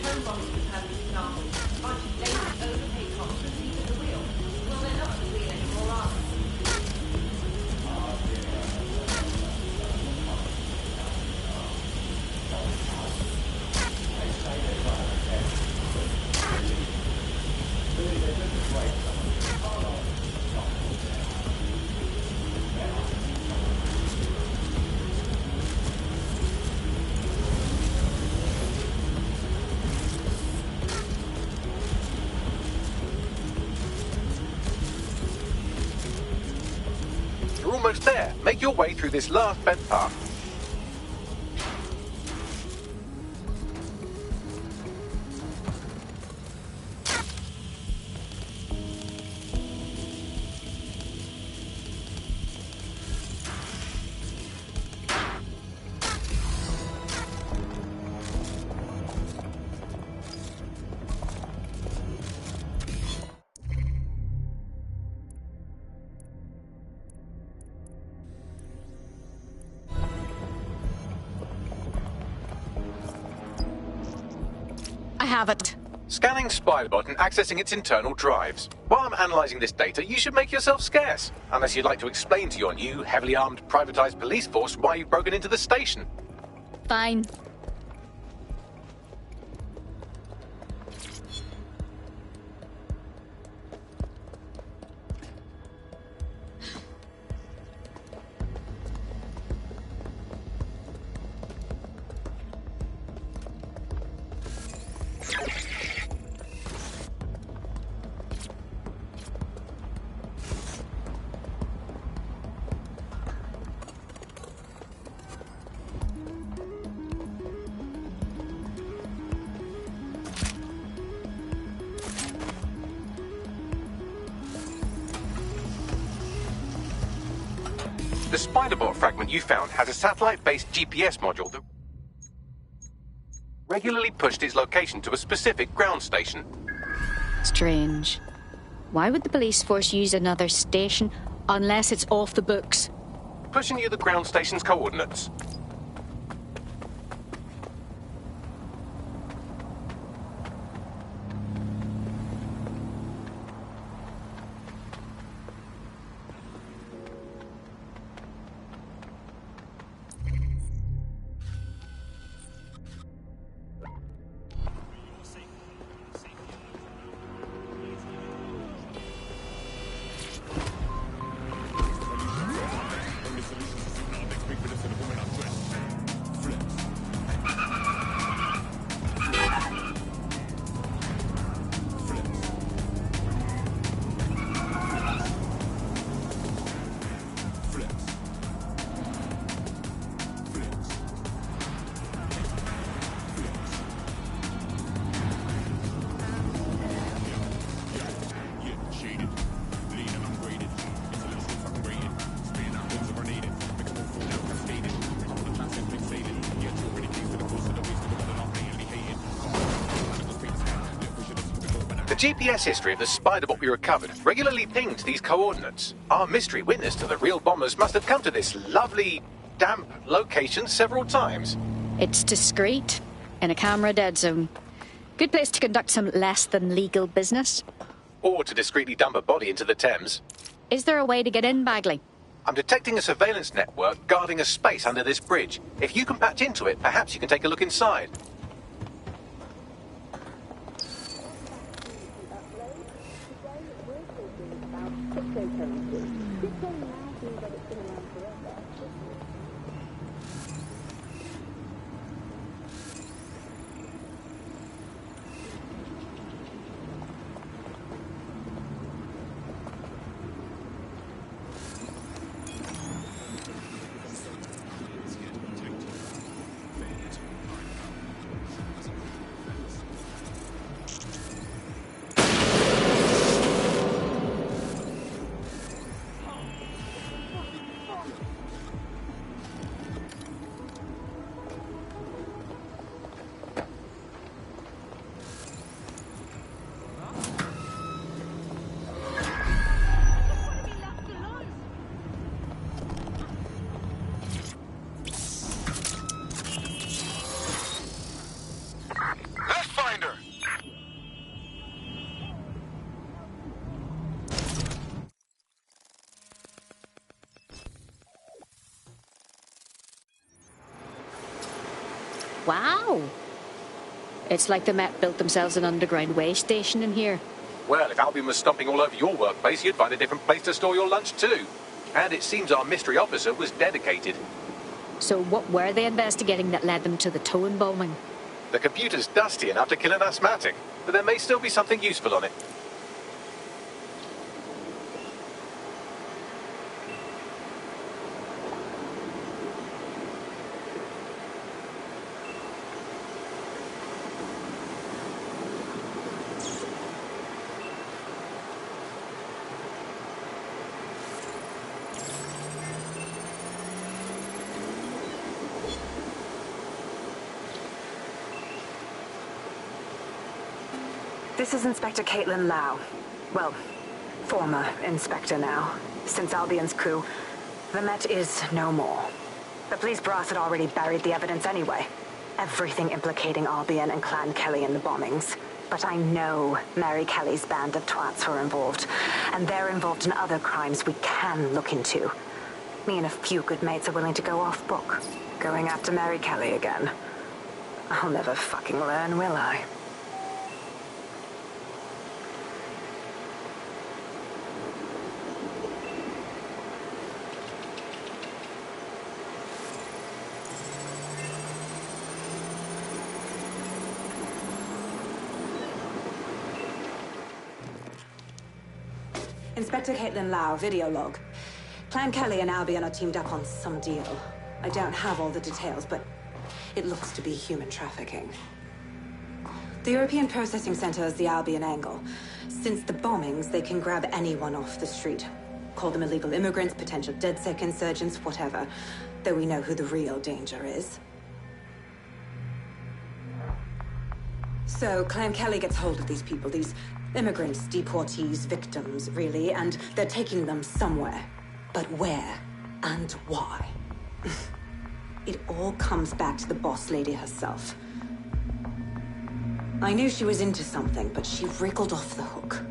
Home bombing is a perfect example. A bunch of lazy, overpaid cops asleep at the wheel. Well, they're not at the wheel anymore, are they? You're almost there. Make your way through this last vent path. I have it. Scanning Spiderbot and accessing its internal drives. While I'm analysing this data, you should make yourself scarce. Unless you'd like to explain to your new, heavily armed, privatised police force why you've broken into the station. Fine. The Spiderbot fragment you found has a satellite-based GPS module that regularly pushed its location to a specific ground station. Strange. Why would the police force use another station unless it's off the books? Pushing you the ground station's coordinates. GPS history of the Spider-Bot we recovered regularly pinged these coordinates. Our mystery witness to the real bombers must have come to this lovely, damp location several times. It's discreet, in a camera dead zone. Good place to conduct some less than legal business. Or to discreetly dump a body into the Thames. Is there a way to get in, Bagley? I'm detecting a surveillance network guarding a space under this bridge. If you can patch into it, perhaps you can take a look inside. Wow. It's like the Met built themselves an underground way station in here. Well, if Albion was stomping all over your workplace, you'd find a different place to store your lunch too. And it seems our mystery officer was dedicated. So what were they investigating that led them to the Towan bombing? The computer's dusty enough to kill an asthmatic, but there may still be something useful on it. This is Inspector Caitlin Lau. Well, former inspector now. Since Albion's coup, the Met is no more. The police brass had already buried the evidence anyway. Everything implicating Albion and Clan Kelly in the bombings. But I know Mary Kelly's band of twats were involved. And they're involved in other crimes we can look into. Me and a few good mates are willing to go off book. Going after Mary Kelly again. I'll never fucking learn, will I? Inspector Caitlin Lau, video log. Clan Kelly and Albion are teamed up on some deal. I don't have all the details, but it looks to be human trafficking. The European Processing Center is the Albion angle. Since the bombings, they can grab anyone off the street. Call them illegal immigrants, potential DedSec insurgents, whatever. Though we know who the real danger is. So, Clan Kelly gets hold of these people, these immigrants, deportees, victims, really, and they're taking them somewhere. But where and why? It all comes back to the boss lady herself. I knew she was into something, but she wriggled off the hook.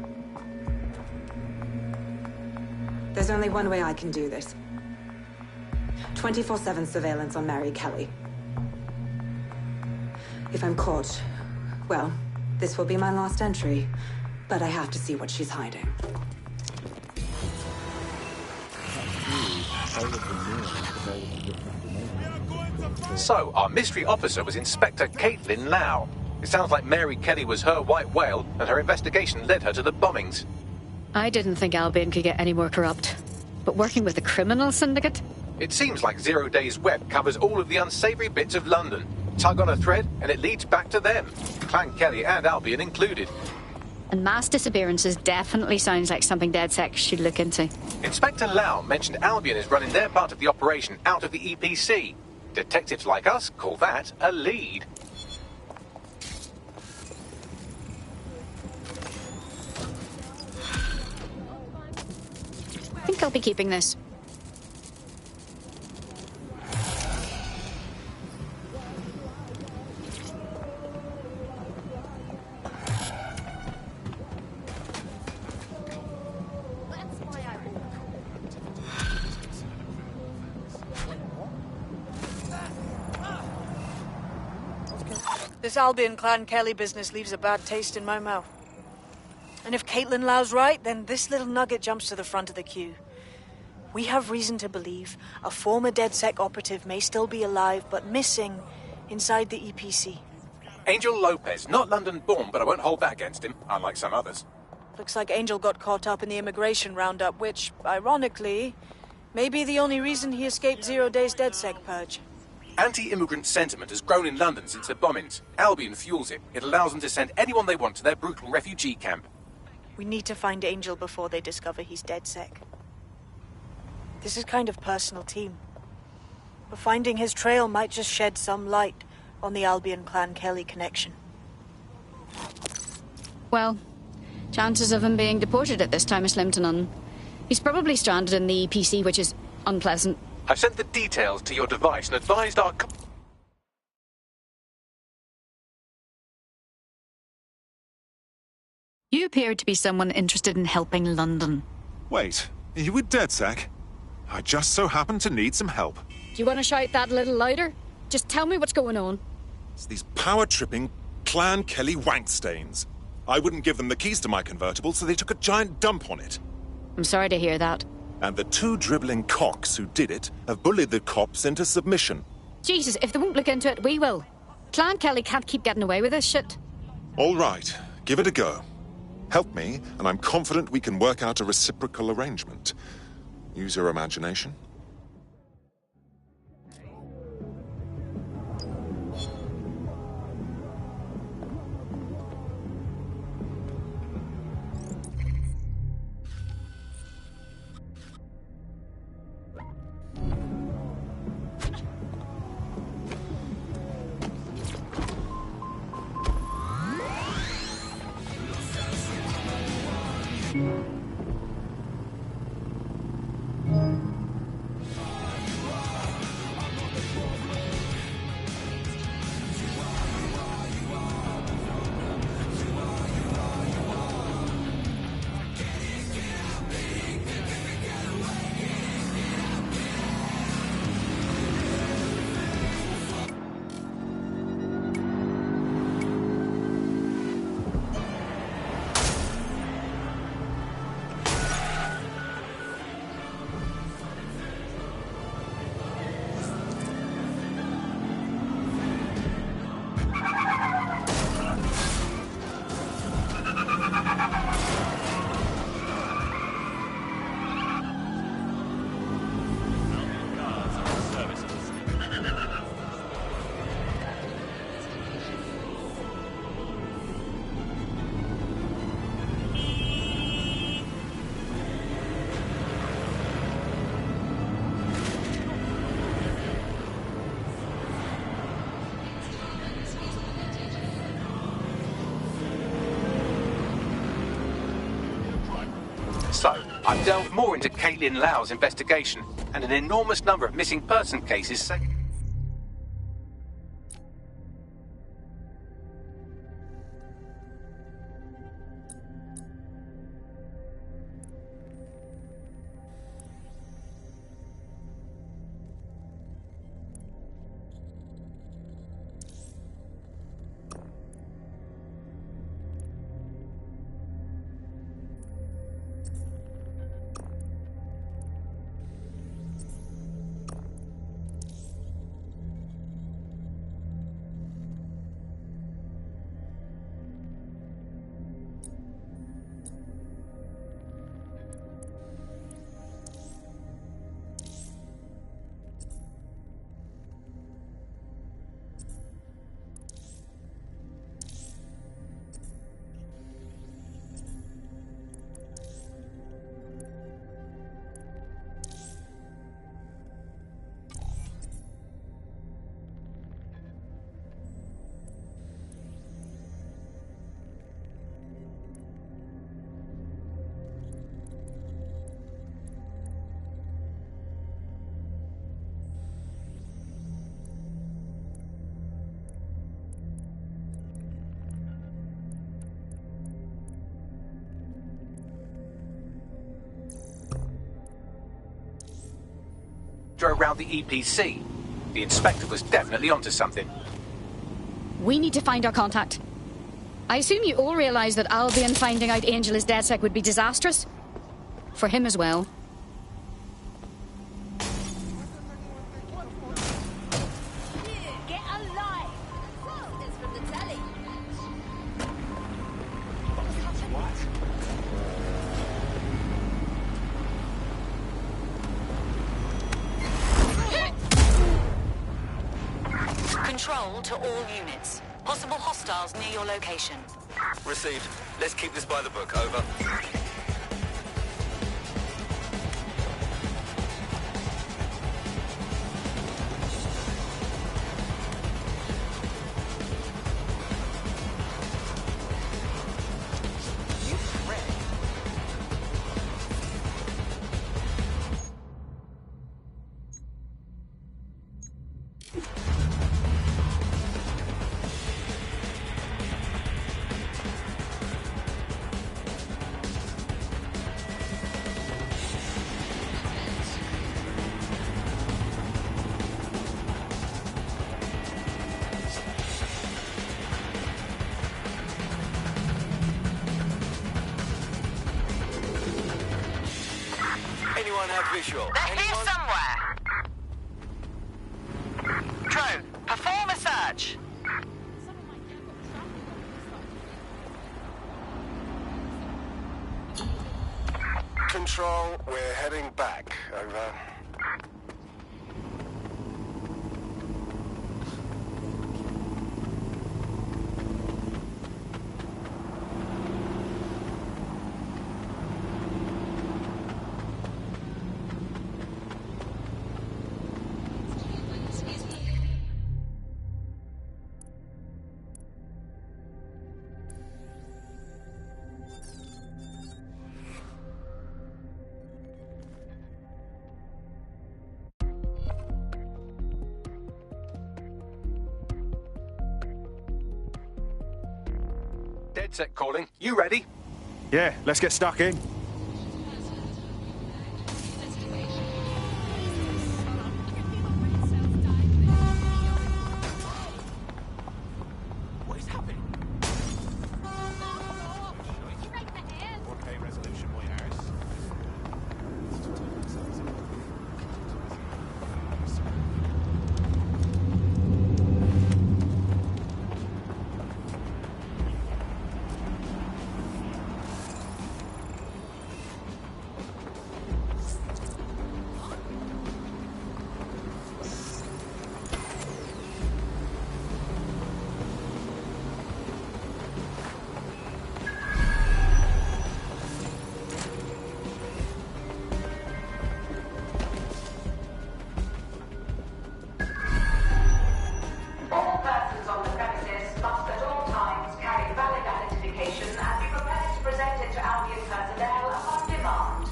There's only one way I can do this. 24/7 surveillance on Mary Kelly. If I'm caught, well, this will be my last entry. But I have to see what she's hiding. So, our mystery officer was Inspector Caitlin Lau. It sounds like Mary Kelly was her white whale, and her investigation led her to the bombings. I didn't think Albion could get any more corrupt. But working with a criminal syndicate? It seems like Zero Days Web covers all of the unsavory bits of London. Tug on a thread, and it leads back to them. Clan Kelly and Albion included. And mass disappearances definitely sounds like something DedSec should look into. Inspector Lau mentioned Albion is running their part of the operation out of the EPC. Detectives like us call that a lead. think I'll be keeping this. This Albion Clan Kelly business leaves a bad taste in my mouth. And if Caitlin Lau's right, then this little nugget jumps to the front of the queue. We have reason to believe a former DedSec operative may still be alive, but missing inside the EPC. Angel Lopez, not London-born, but I won't hold that against him, unlike some others. Looks like Angel got caught up in the immigration roundup, which, ironically, may be the only reason he escaped 0 days DedSec purge. Anti-immigrant sentiment has grown in London since the bombings. Albion fuels it. It allows them to send anyone they want to their brutal refugee camp. We need to find Angel before they discover he's DedSec. This is kind of personal team. But finding his trail might just shed some light on the Albion Clan Kelly connection. Well, chances of him being deported at this time are slim to none. He's probably stranded in the EPC, which is unpleasant. I've sent the details to your device and advised our... You appear to be someone interested in helping London. Wait, are you with DedSec? I just so happen to need some help. Do you want to shout that a little louder? Just tell me what's going on. It's these power-tripping Clan Kelly wankstains. I wouldn't give them the keys to my convertible, so they took a giant dump on it. I'm sorry to hear that. And the two dribbling cocks who did it have bullied the cops into submission. Jesus, if they won't look into it, we will. Clan Kelly can't keep getting away with this shit. All right, give it a go. Help me, and I'm confident we can work out a reciprocal arrangement. Use your imagination. So, I've delved more into Caitlin Lau's investigation, and an enormous number of missing person cases say... her around the EPC. The inspector was definitely onto something. We need to find our contact. I assume you all realize that Albion finding out Angel is DedSec would be disastrous? For him as well. Get alive! It's from the telly. Control to all units. Possible hostiles near your location. Received. Let's keep this by the book. Over. Anyone have visual? They're here somewhere. Drone, perform a search. Control, we're heading back. Over. DedSec calling. You ready? Yeah, let's get stuck in. What is happening? 4K resolution, boy Harris. All persons on the premises must at all times carry valid identification and be prepared to present it to Albion personnel upon demand.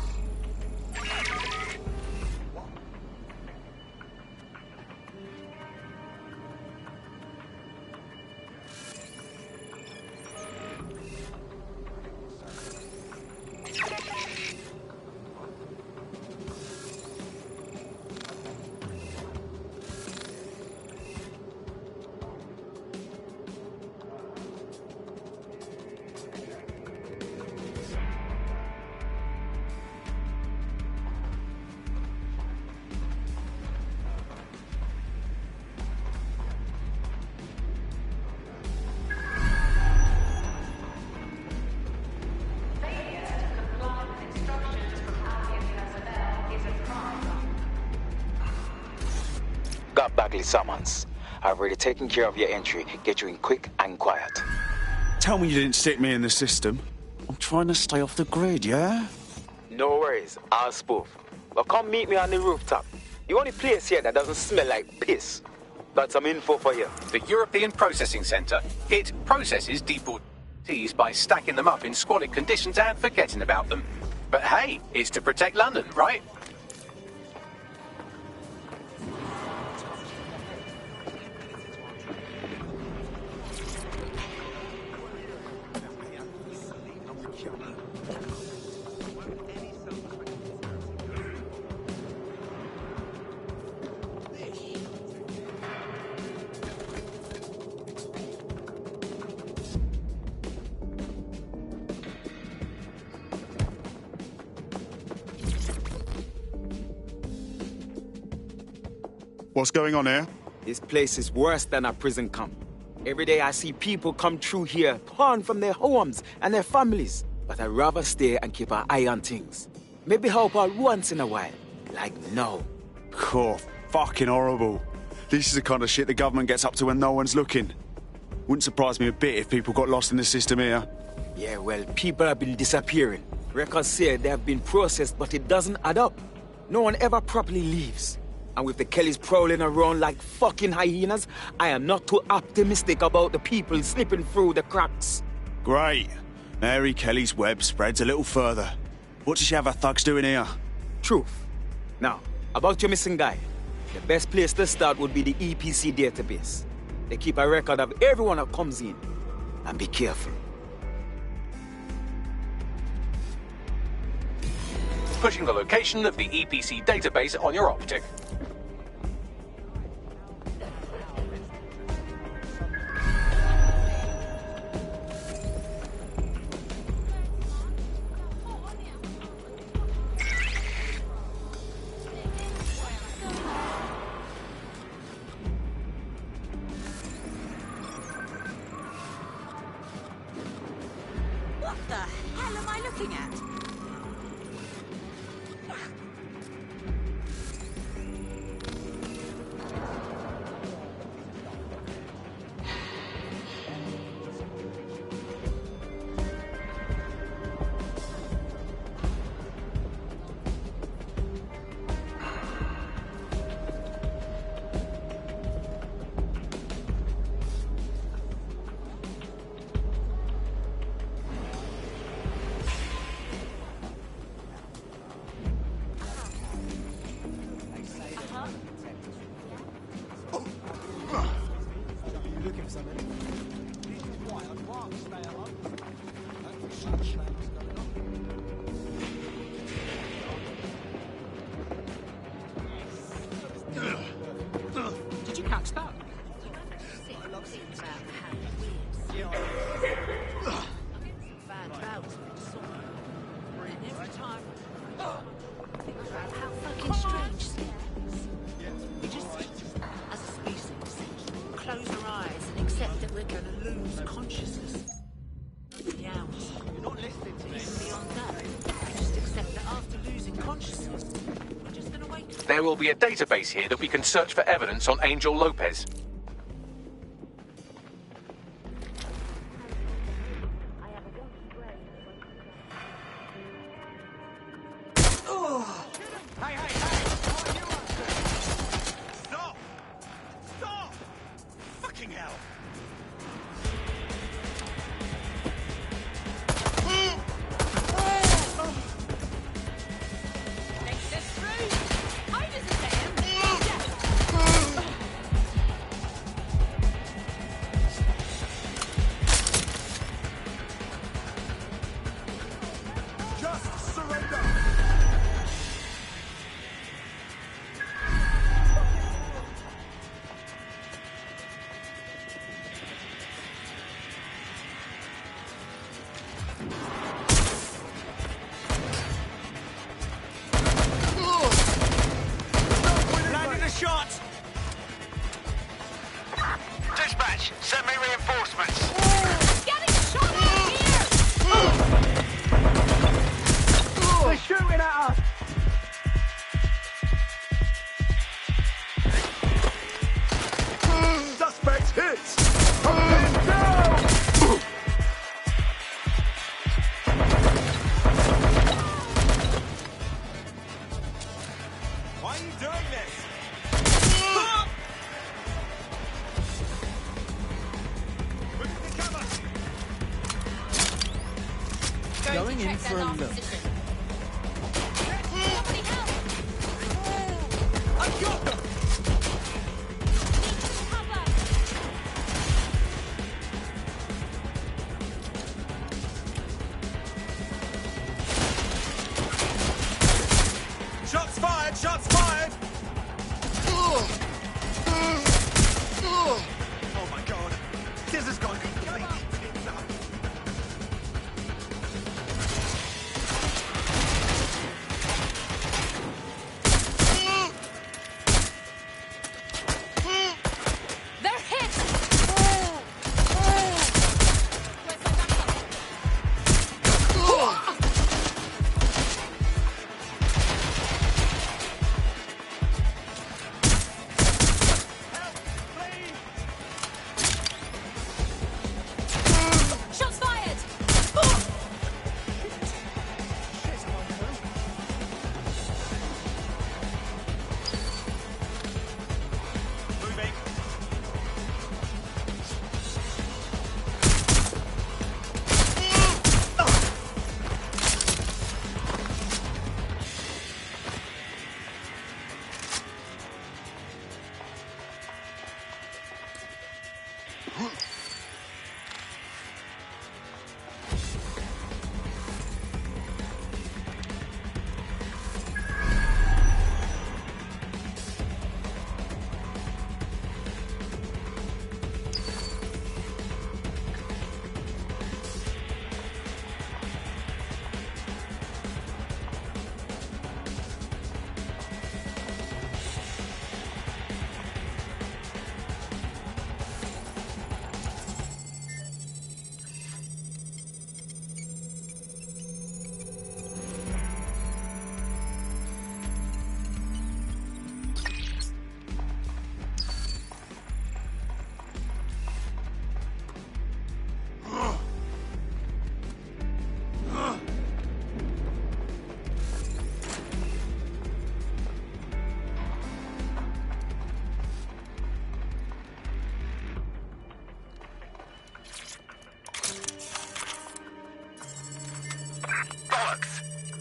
Got Bagley summons. I've already taken care of your entry. Get you in quick and quiet. Tell me you didn't stick me in the system. I'm trying to stay off the grid, yeah? No worries, I'll spoof. But come meet me on the rooftop. The only place here that doesn't smell like piss. Got some info for you. The European Processing Centre. It processes deportees by stacking them up in squalid conditions and forgetting about them. But hey, it's to protect London, right? What's going on here? This place is worse than a prison camp. Every day I see people come through here, torn from their homes and their families. But I'd rather stay and keep an eye on things. Maybe help out once in a while. Like now. Oh, fucking horrible. This is the kind of shit the government gets up to when no one's looking. Wouldn't surprise me a bit if people got lost in the system here. Yeah, well, people have been disappearing. Records say they have been processed, but it doesn't add up. No one ever properly leaves. And with the Kellys prowling around like fucking hyenas, I am not too optimistic about the people slipping through the cracks. Great. Mary Kelly's web spreads a little further. What does she have her thugs doing here? Truth. Now, about your missing guy. The best place to start would be the EPC database. They keep a record of everyone that comes in. And be careful. Pushing the location of the EPC database on your optic. What the hell am I looking at? Did you catch that? How fucking strange. We just, as a species, close our eyes and accept that we're going to lose consciousness. Yeah, you're not listening to me. Beyond that, we just accept that after losing consciousness, we're just going to wake up. There will be a database here that we can search for evidence on Angel Lopez. Dispatch, send me reinforcements. Getting shot out here! They're shooting at us! Suspect hits! Why are you doing this? Going in for a look. I've got them! Shots fired! Shots fired! Oh my god! This has gone completely tits up.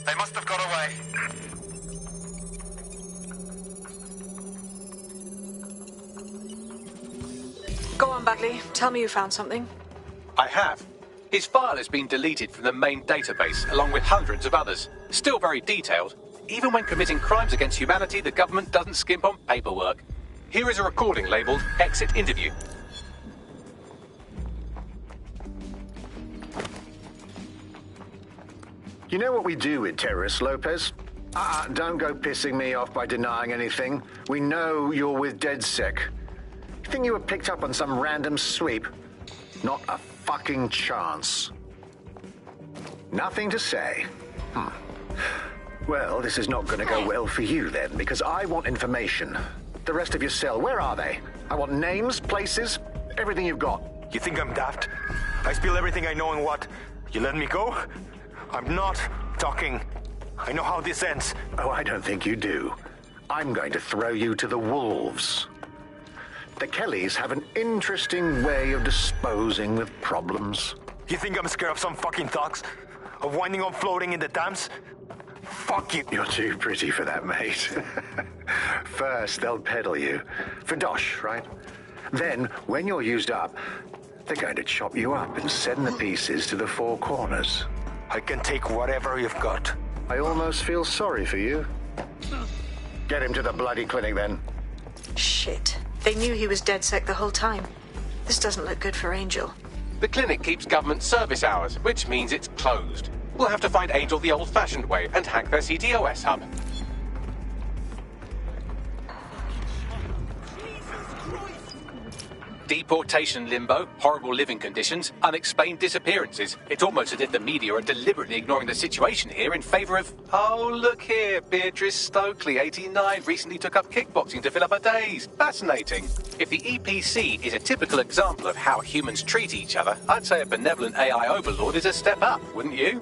They must have got away. Go on, Bagley. Tell me you found something. I have. His file has been deleted from the main database, along with hundreds of others. Still very detailed. Even when committing crimes against humanity, the government doesn't skimp on paperwork. Here is a recording labeled Exit Interview. You know what we do with terrorists, Lopez? Don't go pissing me off by denying anything. We know you're with DedSec. You think you were picked up on some random sweep? Not a fucking chance. Nothing to say. Well, this is not going to go well for you then, because I want information. The rest of your cell, where are they? I want names, places, everything you've got. You think I'm daft? I spill everything I know and what? You let me go? I'm not talking. I know how this ends. Oh, I don't think you do. I'm going to throw you to the wolves. The Kellys have an interesting way of disposing with problems. You think I'm scared of some fucking thugs? Of winding up floating in the dams? Fuck you. You're too pretty for that, mate. First, they'll peddle you. For dosh, right? Then, when you're used up, they're going to chop you up and send the pieces to the four corners. I can take whatever you've got. I almost feel sorry for you. Get him to the bloody clinic, then. Shit. They knew he was DedSec the whole time. This doesn't look good for Angel. The clinic keeps government service hours, which means it's closed. We'll have to find Angel the old-fashioned way and hack their CTOS hub. Deportation limbo, horrible living conditions, unexplained disappearances. It's almost as if the media are deliberately ignoring the situation here in favour of... Oh, look here, Beatrice Stokely, 89, recently took up kickboxing to fill up her days. Fascinating. If the EPC is a typical example of how humans treat each other, I'd say a benevolent AI overlord is a step up, wouldn't you?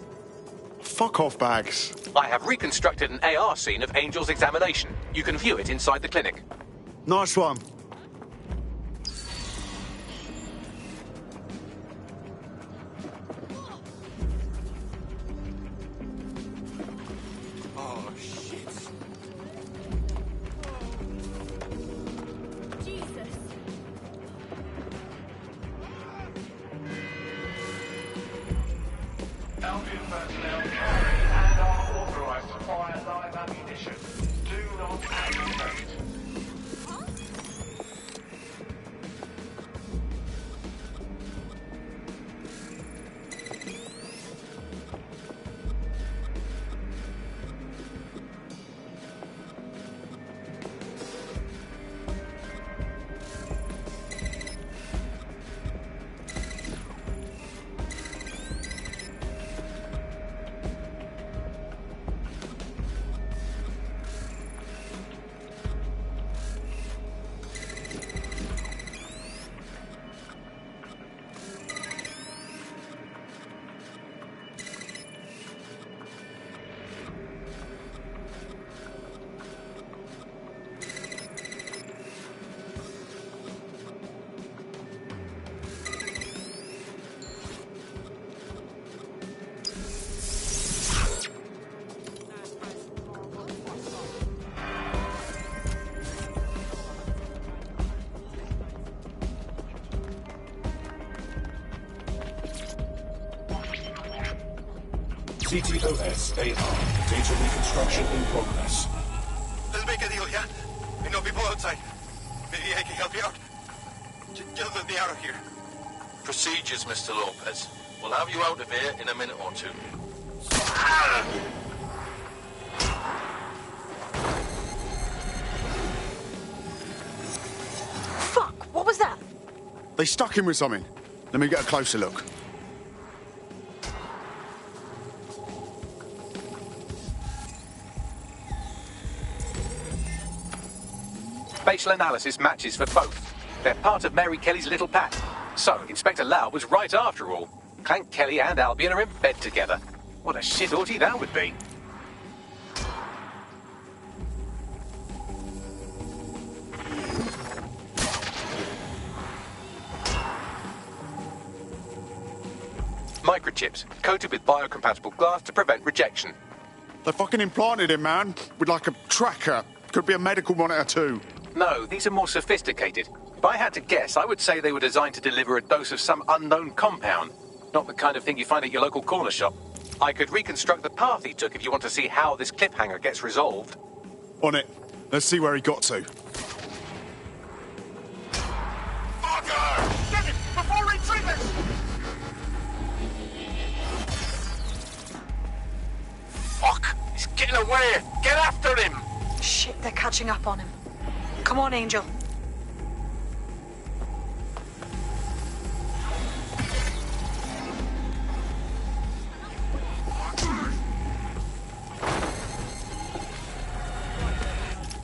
Fuck off, Bags. I have reconstructed an AR scene of Angel's examination. You can view it inside the clinic. Nice one. Albion personnel carry and are authorized to fire live ammunition. Do not agitate. CTOS AR. Data reconstruction in progress. Let's make a deal, yeah? I know people outside. Maybe I can help you out. Just let me out of here. Procedures, Mr. Lopez. We'll have you out of here in a minute or two. Fuck! What was that? They stuck him with something. Let me get a closer look. Spatial analysis matches for both. They're part of Mary Kelly's little pack. So, Inspector Lau was right after all. Clank Kelly and Albion are in bed together. What a shit orgy that would be. Microchips, coated with biocompatible glass to prevent rejection. They fucking implanted him, man. With like a tracker. Could be a medical monitor too. No, these are more sophisticated. If I had to guess, I would say they were designed to deliver a dose of some unknown compound. Not the kind of thing you find at your local corner shop. I could reconstruct the path he took if you want to see how this cliffhanger gets resolved. On it. Let's see where he got to. Fucker! Get him before he triggers! Fuck! He's getting away! Get after him! Shit, they're catching up on him. Come on, Angel.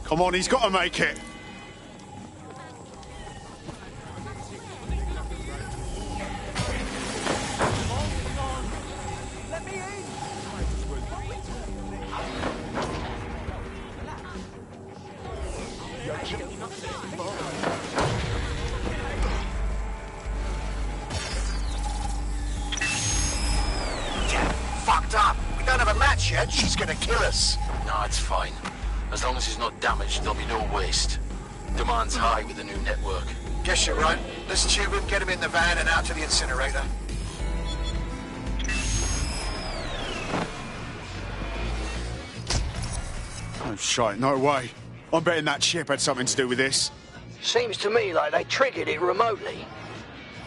Come on, he's got to make it. Fucked up. We don't have a match yet. She's gonna kill us. No, it's fine. As long as he's not damaged, there'll be no waste. Demand's high with the new network. Guess you're right. Let's tube him, get him in the van and out to the incinerator. Oh, shite, no way. I'm betting that ship had something to do with this. Seems to me like they triggered it remotely.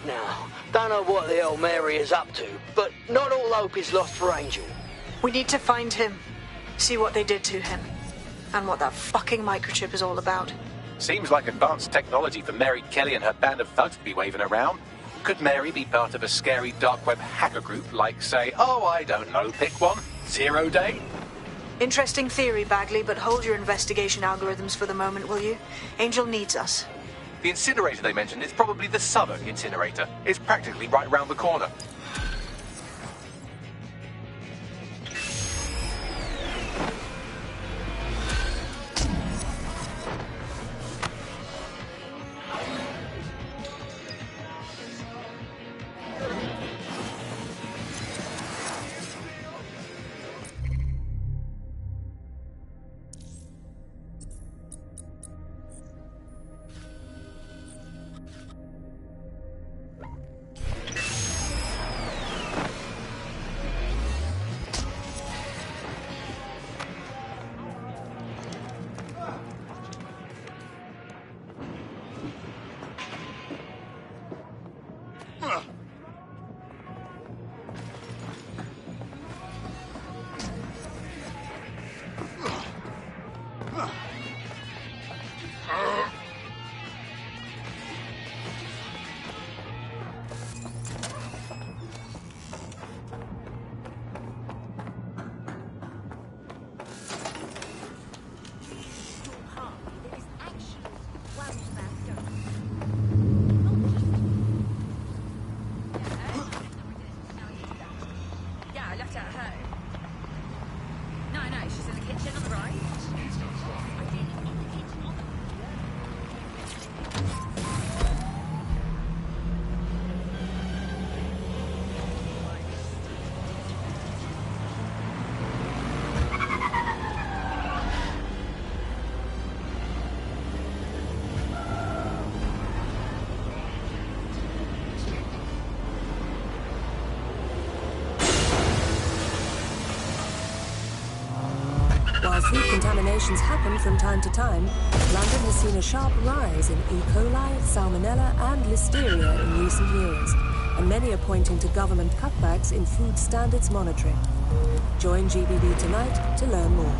Now, don't know what the hell Mary is up to, but not all hope is lost for Angel. We need to find him. See what they did to him. And what that fucking microchip is all about. Seems like advanced technology for Mary Kelly and her band of thugs to be waving around. Could Mary be part of a scary dark web hacker group like, say, oh, I don't know, pick one, 0 Day? Interesting theory, Bagley, but hold your investigation algorithms for the moment, will you? Angel needs us. The incinerator they mentioned is probably the Southern incinerator. It's practically right round the corner. While food contaminations happen from time to time, London has seen a sharp rise in E. coli, salmonella and listeria in recent years, and many are pointing to government cutbacks in food standards monitoring. Join GBB tonight to learn more.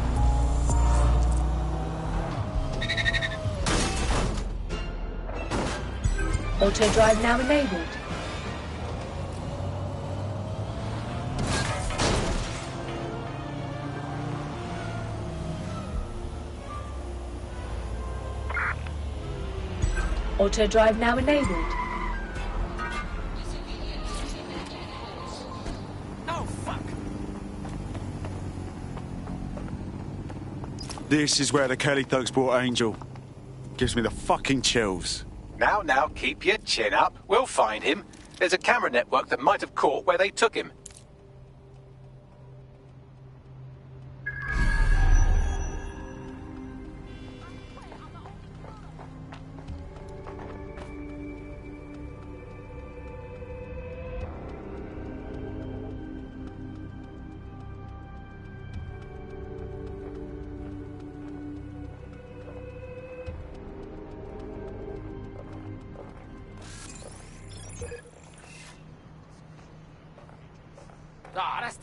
Auto drive now enabled. Auto drive now enabled. Oh, fuck! This is where the Kelly thugs brought Angel. Gives me the fucking chills. Now, keep your chin up. We'll find him. There's a camera network that might have caught where they took him.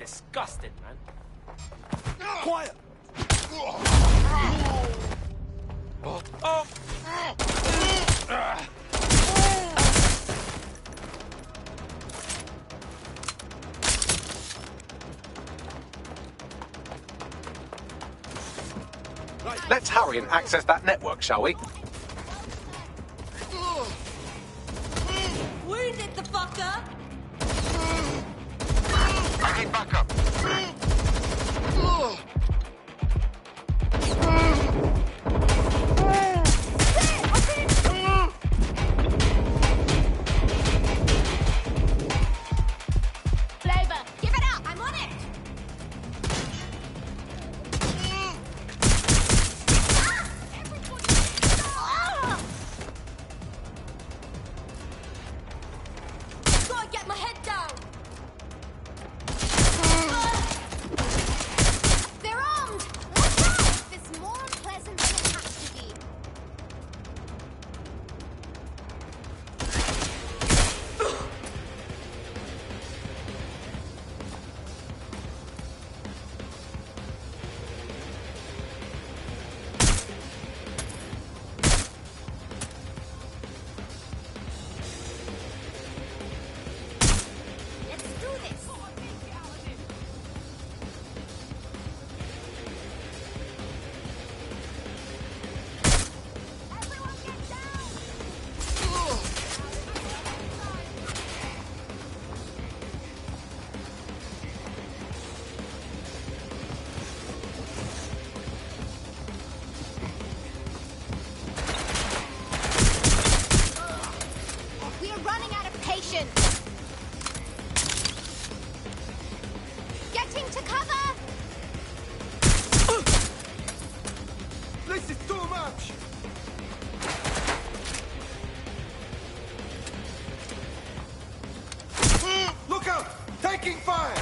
disgusting, man. Quiet! Oh! Let's hurry and access that network, shall we? Wounded the fucker! I need backup. Flavor, give it up! I'm on it! Gotta get my head down! They're armed! Watch out! It's more unpleasant than it has to be. Let's do this! Everyone get down! We are running out of patience! Getting to cover! This is too much! Look out! Taking fire!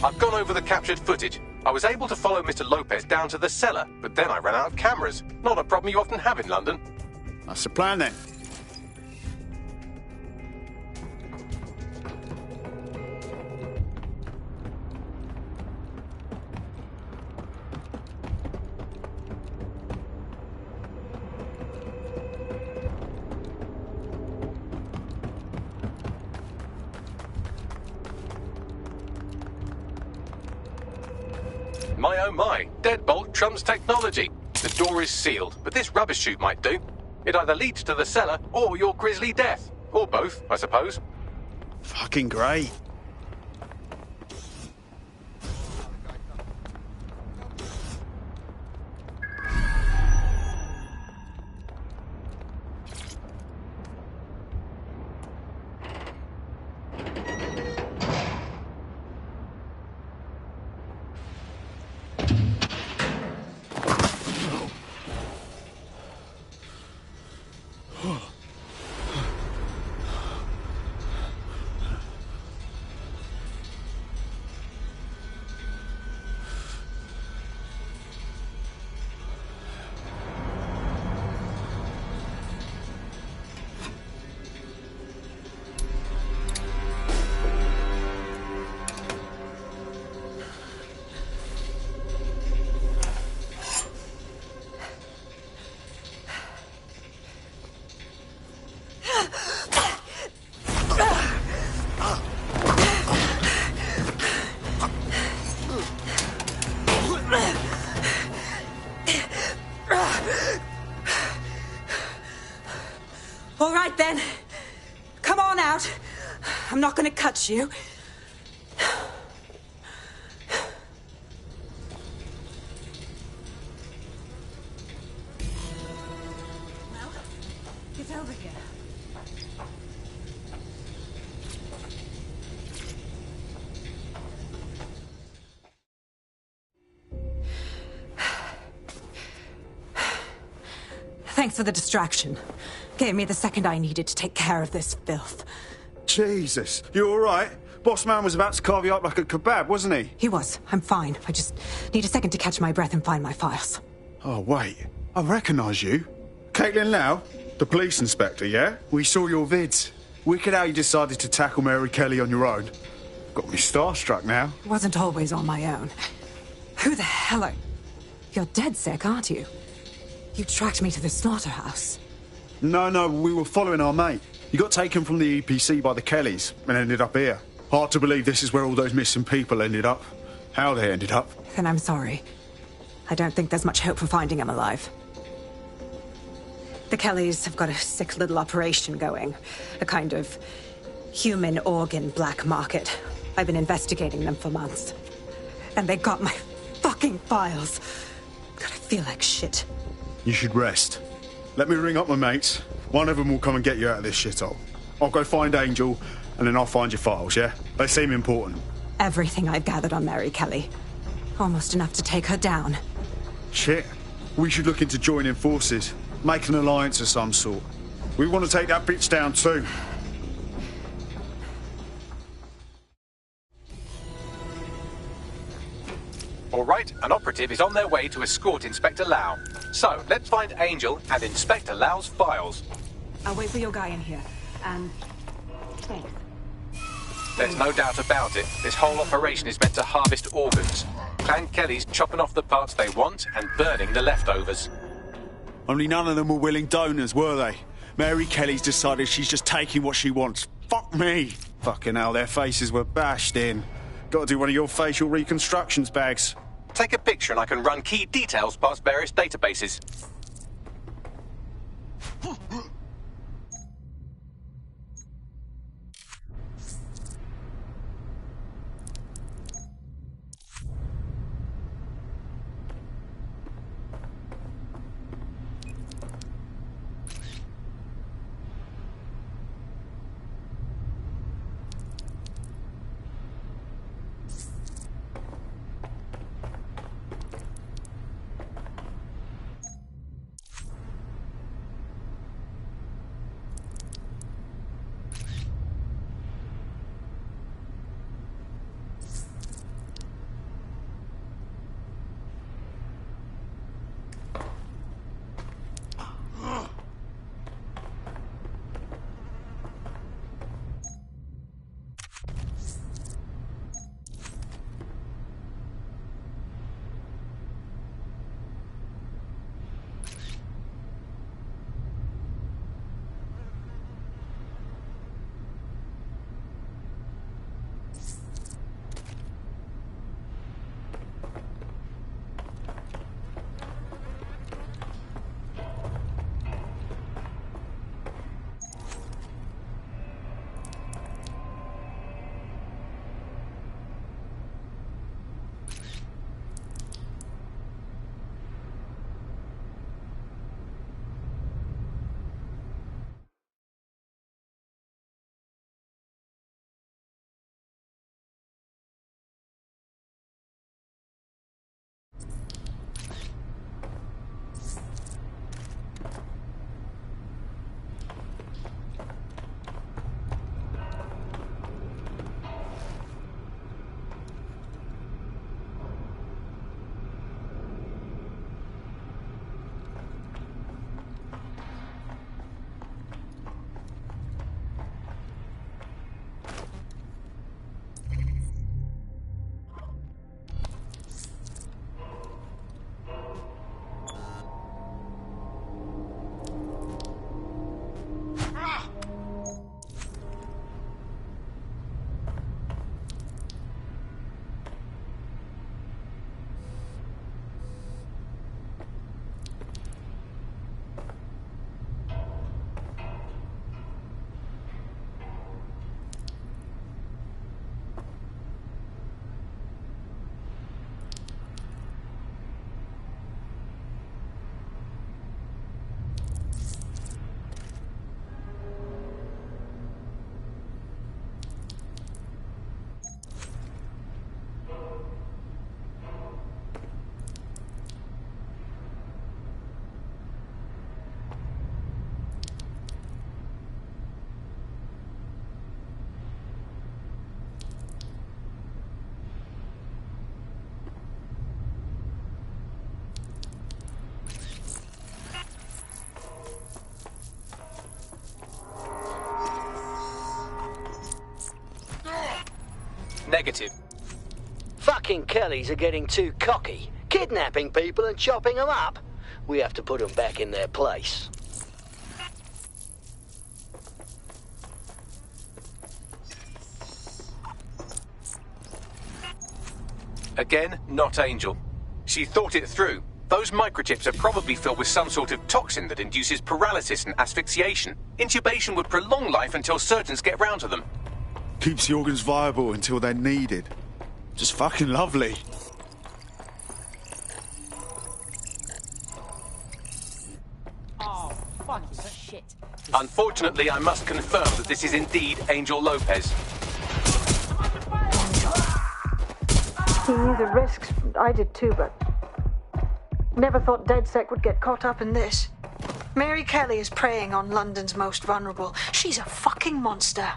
I've gone over the captured footage. I was able to follow Mr. Lopez down to the cellar, but then I ran out of cameras. Not a problem you often have in London. That's the plan then. My oh my, deadbolt trumps technology. The door is sealed, but this rubbish chute might do. It either leads to the cellar or your grisly death. Or both, I suppose. Fucking great. All right, then. Come on out. I'm not going to cut you. Well, get over here. Thanks for the distraction. Gave me the second I needed to take care of this filth. Jesus, you all right? Boss man was about to carve you up like a kebab, wasn't he? He was. I'm fine. I just need a second to catch my breath and find my files. Oh, wait. I recognise you. Caitlin Lau? The police inspector, yeah? We saw your vids. Wicked how you decided to tackle Mary Kelly on your own. Got me starstruck now. It wasn't always on my own. Who the hell are... You're dead sick, aren't you? You tracked me to the slaughterhouse. No, we were following our mate. He got taken from the EPC by the Kellys and ended up here. Hard to believe this is where all those missing people ended up. How they ended up. Then I'm sorry. I don't think there's much hope for finding him alive. The Kellys have got a sick little operation going. A kind of human organ black market. I've been investigating them for months. And they got my fucking files. God, I feel like shit. You should rest. Let me ring up my mates. One of them will come and get you out of this shithole. I'll go find Angel, and then I'll find your files, yeah? They seem important. Everything I've gathered on Mary Kelly. Almost enough to take her down. Shit. We should look into joining forces. Make an alliance of some sort. We want to take that bitch down too. All right, an operative is on their way to escort Inspector Lau. So, let's find Angel and Inspector Lau's files. I'll wait for your guy in here. And... thanks. There's no doubt about it. This whole operation is meant to harvest organs. Clan Kelly's chopping off the parts they want and burning the leftovers. Only none of them were willing donors, were they? Mary Kelly's decided she's just taking what she wants. Fuck me. Fucking hell, their faces were bashed in. Gotta do one of your facial reconstructions, Bags. Take a picture and I can run key details past various databases. Negative. Fucking Kellys are getting too cocky, kidnapping people and chopping them up. We have to put them back in their place. Again, not Angel. She thought it through. Those microchips are probably filled with some sort of toxin that induces paralysis and asphyxiation. Intubation would prolong life until surgeons get round to them. Keeps the organs viable until they're needed. Just fucking lovely. Oh, fucking shit. Unfortunately, I must confirm that this is indeed Angel Lopez. He knew the risks. I did too, but never thought DedSec would get caught up in this. Mary Kelly is preying on London's most vulnerable. She's a fucking monster.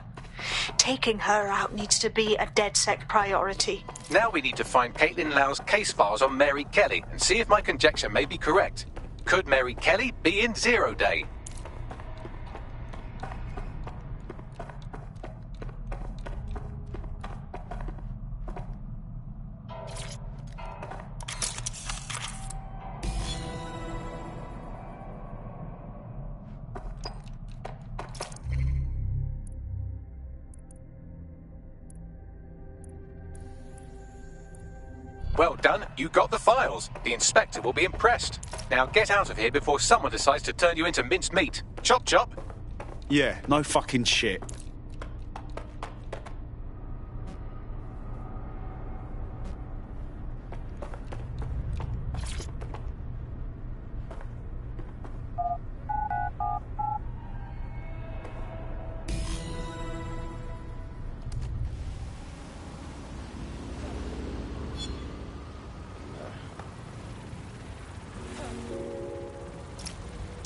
Taking her out needs to be a DedSec priority. Now we need to find Caitlin Lau's case files on Mary Kelly and see if my conjecture may be correct. Could Mary Kelly be in Zero Day? Well done, you got the files. The inspector will be impressed. Now get out of here before someone decides to turn you into minced meat. Chop chop. Yeah, no fucking shit.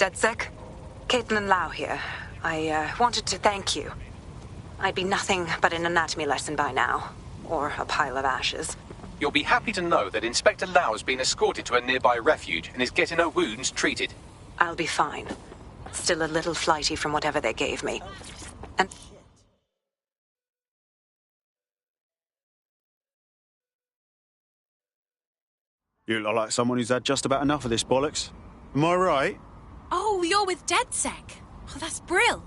DedSec? Caitlin Lau here. I wanted to thank you. I'd be nothing but an anatomy lesson by now. Or a pile of ashes. You'll be happy to know that Inspector Lau has been escorted to a nearby refuge and is getting her wounds treated. I'll be fine. Still a little flighty from whatever they gave me. And... You look like someone who's had just about enough of this bollocks. Am I right? Oh, you're with DedSec. Oh, that's brill.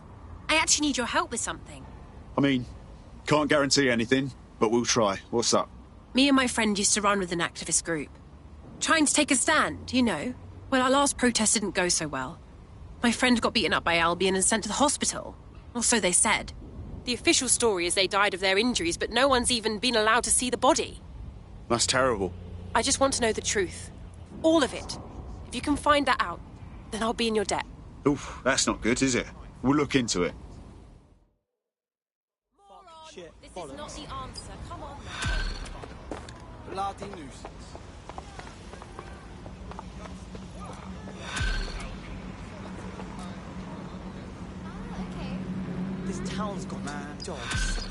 I actually need your help with something. I mean, can't guarantee anything, but we'll try. What's up? Me and my friend used to run with an activist group. Trying to take a stand, you know. Well, our last protest didn't go so well. My friend got beaten up by Albion and sent to the hospital. Or so they said. The official story is they died of their injuries, but no one's even been allowed to see the body. That's terrible. I just want to know the truth. All of it. If you can find that out, then I'll be in your debt. Oof, that's not good, is it? We'll look into it. Shit, this is not the answer. Come on, Bloody nuisance. This town's got jobs.